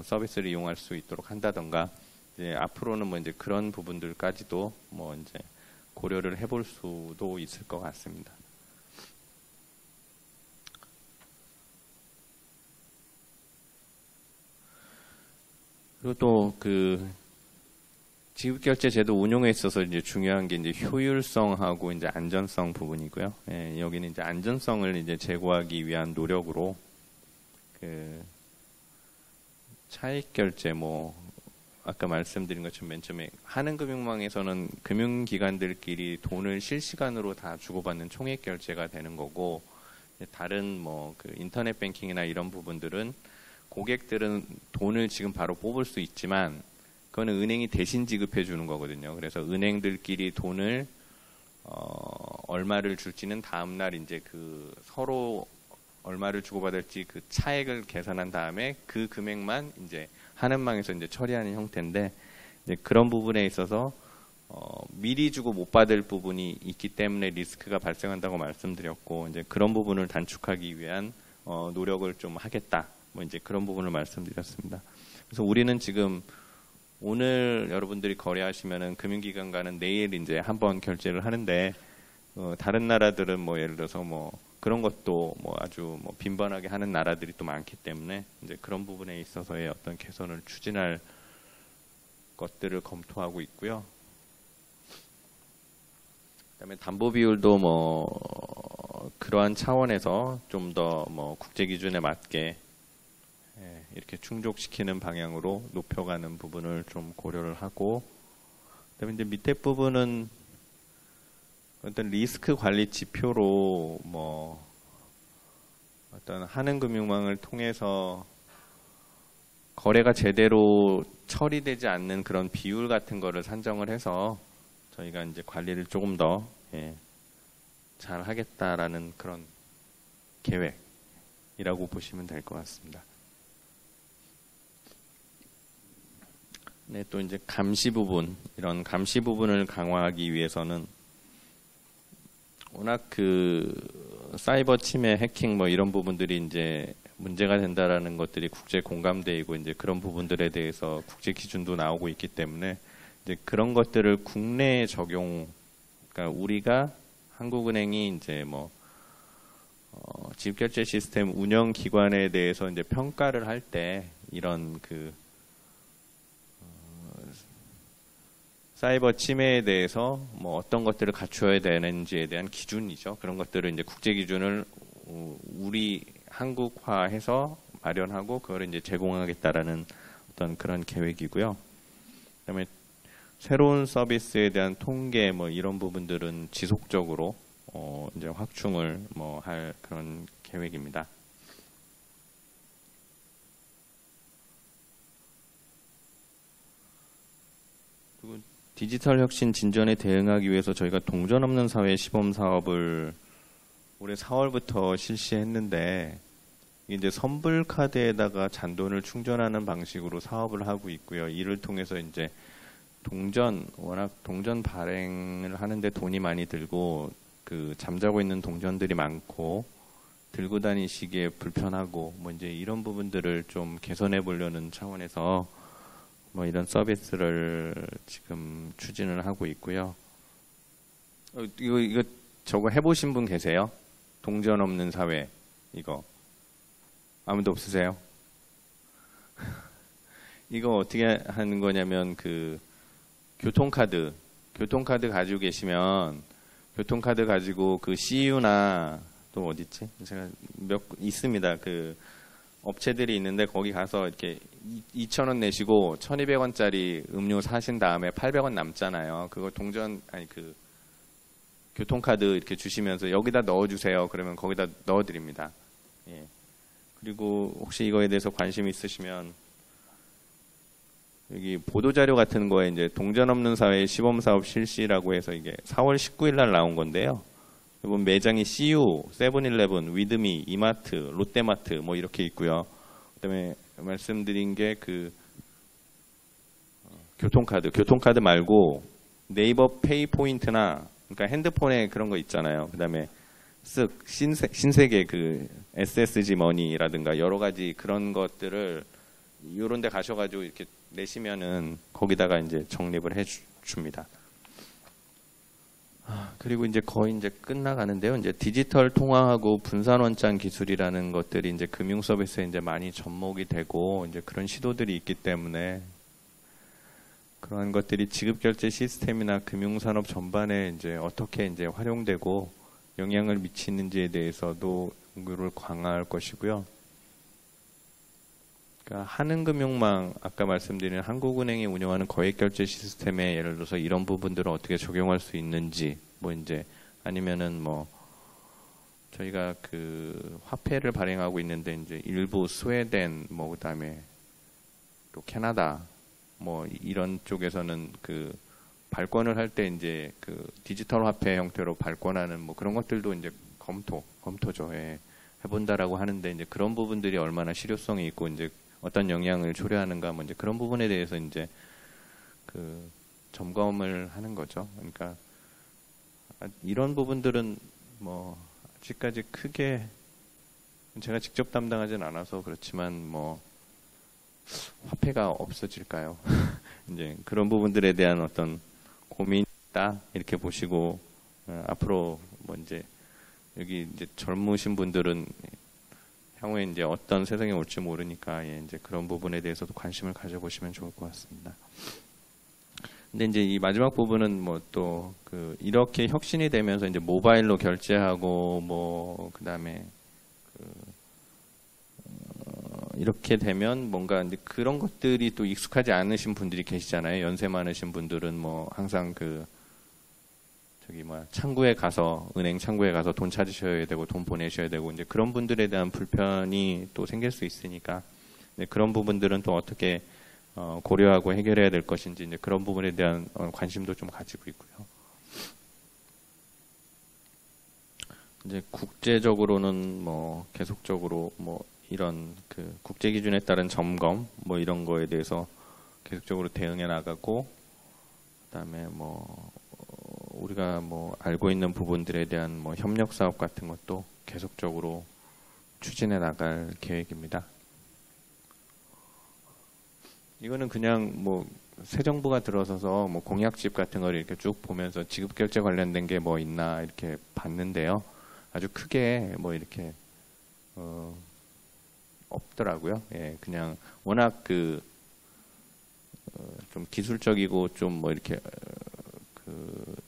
서비스를 이용할 수 있도록 한다던가, 이제 앞으로는 뭐 이제 그런 부분들까지도 뭐 이제 고려를 해볼 수도 있을 것 같습니다. 그리고 또 그 지급결제 제도 운용에 있어서 이제 중요한 게 이제 효율성하고 이제 안전성 부분이고요. 예, 여기는 이제 안전성을 이제 제고하기 위한 노력으로 그 차익 결제 뭐 아까 말씀드린 것처럼 맨 처음에 한은금융망에서는 금융기관들끼리 돈을 실시간으로 다 주고받는 총액 결제가 되는 거고, 다른 뭐 그 인터넷 뱅킹이나 이런 부분들은 고객들은 돈을 지금 바로 뽑을 수 있지만 그거는 은행이 대신 지급해 주는 거거든요. 그래서 은행들끼리 돈을 얼마를 줄지는 다음 날 이제 그 서로 얼마를 주고받을지 그 차액을 계산한 다음에 그 금액만 이제 한은망에서 이제 처리하는 형태인데, 이제 그런 부분에 있어서 미리 주고 못 받을 부분이 있기 때문에 리스크가 발생한다고 말씀드렸고, 이제 그런 부분을 단축하기 위한 노력을 좀 하겠다. 뭐 이제 그런 부분을 말씀드렸습니다. 그래서 우리는 지금 오늘 여러분들이 거래하시면은 금융기관과는 내일 이제 한번 결제를 하는데, 다른 나라들은 뭐 예를 들어서 뭐 그런 것도 뭐 아주 뭐 빈번하게 하는 나라들이 또 많기 때문에 이제 그런 부분에 있어서의 어떤 개선을 추진할 것들을 검토하고 있고요. 그다음에 담보 비율도 뭐 그러한 차원에서 좀 더 뭐 국제 기준에 맞게 이렇게 충족시키는 방향으로 높여가는 부분을 좀 고려를 하고, 그다음에 이제 밑에 부분은 어떤 리스크 관리 지표로 뭐 어떤 한은금융망을 통해서 거래가 제대로 처리되지 않는 그런 비율 같은 거를 산정을 해서 저희가 이제 관리를 조금 더 잘 하겠다라는 그런 계획이라고 보시면 될 것 같습니다. 네, 또 이제 감시 부분, 이런 감시 부분을 강화하기 위해서는 워낙 그 사이버 침해, 해킹 뭐 이런 부분들이 이제 문제가 된다라는 것들이 국제 공감대이고, 이제 그런 부분들에 대해서 국제 기준도 나오고 있기 때문에 이제 그런 것들을 국내에 적용, 그러니까 우리가 한국은행이 이제 뭐 지급결제 시스템 운영 기관에 대해서 이제 평가를 할 때 이런 그 사이버 침해에 대해서 뭐 어떤 것들을 갖추어야 되는지에 대한 기준이죠. 그런 것들을 이제 국제 기준을 우리 한국화해서 마련하고 그걸 이제 제공하겠다라는 어떤 그런 계획이고요. 그다음에 새로운 서비스에 대한 통계 뭐 이런 부분들은 지속적으로 이제 확충을 뭐 할 그런 계획입니다. 그리고 디지털 혁신 진전에 대응하기 위해서 저희가 동전 없는 사회 시범 사업을 올해 4월부터 실시했는데, 이제 선불 카드에다가 잔돈을 충전하는 방식으로 사업을 하고 있고요. 이를 통해서 이제 워낙 동전 발행을 하는데 돈이 많이 들고, 잠자고 있는 동전들이 많고, 들고 다니시기에 불편하고, 뭐 이제 이런 부분들을 좀 개선해 보려는 차원에서 뭐 이런 서비스를 지금 추진을 하고 있고요. 이거 저거 해보신 분 계세요? 동전 없는 사회, 이거. 아무도 없으세요? 이거 어떻게 하는 거냐면, 교통카드 가지고 계시면, 교통카드 가지고 CU나 또 어딨지? 제가 있습니다. 업체들이 있는데 거기 가서 이렇게 2,000원 내시고 1,200원짜리 음료 사신 다음에 800원 남잖아요. 그거 교통카드 이렇게 주시면서 여기다 넣어주세요. 그러면 거기다 넣어드립니다. 예. 그리고 혹시 이거에 대해서 관심 있으시면 여기 보도자료 같은 거에 이제 동전 없는 사회 시범사업 실시라고 해서 이게 4월 19일 날 나온 건데요. 이번 매장이 CU, 세븐일레븐, 위드미, 이마트, 롯데마트 뭐 이렇게 있고요. 그다음에 말씀드린 게 교통카드 말고 네이버 페이 포인트나 그러니까 핸드폰에 그런 거 있잖아요. 그다음에 신세계 SSG 머니라든가 여러 가지 그런 것들을 요런 데 가셔가지고 이렇게 내시면은 거기다가 이제 적립을 해줍니다. 그리고 이제 거의 이제 끝나가는데요. 이제 디지털 통화하고 분산 원장 기술이라는 것들이 이제 금융 서비스에 이제 많이 접목이 되고 이제 그런 시도들이 있기 때문에 그러한 것들이 지급 결제 시스템이나 금융 산업 전반에 이제 어떻게 이제 활용되고 영향을 미치는지에 대해서도 연구를 강화할 것이고요. 그러니까 한은금융망 아까 말씀드린 한국은행이 운영하는 거액결제 시스템에 예를 들어서 이런 부분들을 어떻게 적용할 수 있는지 뭐 이제 아니면은 뭐 저희가 화폐를 발행하고 있는데 이제 일부 스웨덴 뭐 그다음에 또 캐나다 뭐 이런 쪽에서는 발권을 할 때 이제 디지털 화폐 형태로 발권하는 뭐 그런 것들도 이제 검토죠. 예. 해본다라고 하는데 이제 그런 부분들이 얼마나 실효성이 있고 이제 어떤 영향을 초래하는가 뭐 이제 그런 부분에 대해서 이제 점검을 하는 거죠. 그러니까 이런 부분들은 뭐 아직까지 크게 제가 직접 담당하진 않아서 그렇지만 뭐 화폐가 없어질까요? 이제 그런 부분들에 대한 어떤 고민이 있다 이렇게 보시고 앞으로 뭐 이제 여기 이제 젊으신 분들은 향후에 이제 어떤 세상이 올지 모르니까 이제 그런 부분에 대해서도 관심을 가져보시면 좋을 것 같습니다. 근데 이제 이 마지막 부분은 뭐 또 이렇게 혁신이 되면서 이제 모바일로 결제하고 뭐 그다음에 이렇게 되면 뭔가 이제 그런 것들이 또 익숙하지 않으신 분들이 계시잖아요. 연세 많으신 분들은 뭐 항상 은행 창구에 가서 돈 찾으셔야 되고 돈 보내셔야 되고 이제 그런 분들에 대한 불편이 또 생길 수 있으니까 그런 부분들은 또 어떻게 고려하고 해결해야 될 것인지 이제 그런 부분에 대한 관심도 좀 가지고 있고요. 이제 국제적으로는 뭐 계속적으로 뭐 이런 국제 기준에 따른 점검 뭐 이런 거에 대해서 계속적으로 대응해 나가고 그다음에 뭐 우리가 뭐 알고 있는 부분들에 대한 뭐 협력 사업 같은 것도 계속적으로 추진해 나갈 계획입니다. 이거는 그냥 뭐 새 정부가 들어서서 뭐 공약집 같은 걸 이렇게 쭉 보면서 지급 결제 관련된 게 뭐 있나 이렇게 봤는데요. 아주 크게 뭐 이렇게 없더라고요. 예, 그냥 워낙 좀 기술적이고 좀 뭐 이렇게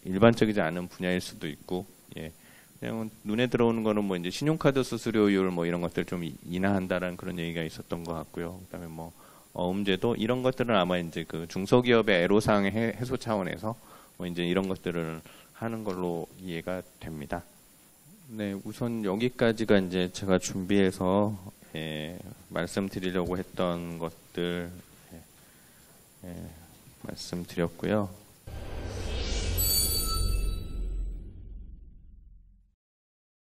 일반적이지 않은 분야일 수도 있고, 예. 그냥 눈에 들어오는 거는 뭐 이제 신용카드 수수료율 뭐 이런 것들 좀 인하한다라는 그런 얘기가 있었던 것 같고요. 그다음에 뭐 어음제도 이런 것들은 아마 이제 중소기업의 애로사항 해소 차원에서 뭐 이제 이런 것들을 하는 걸로 이해가 됩니다. 네, 우선 여기까지가 이제 제가 준비해서 말씀드리려고 했던 것들 말씀드렸고요.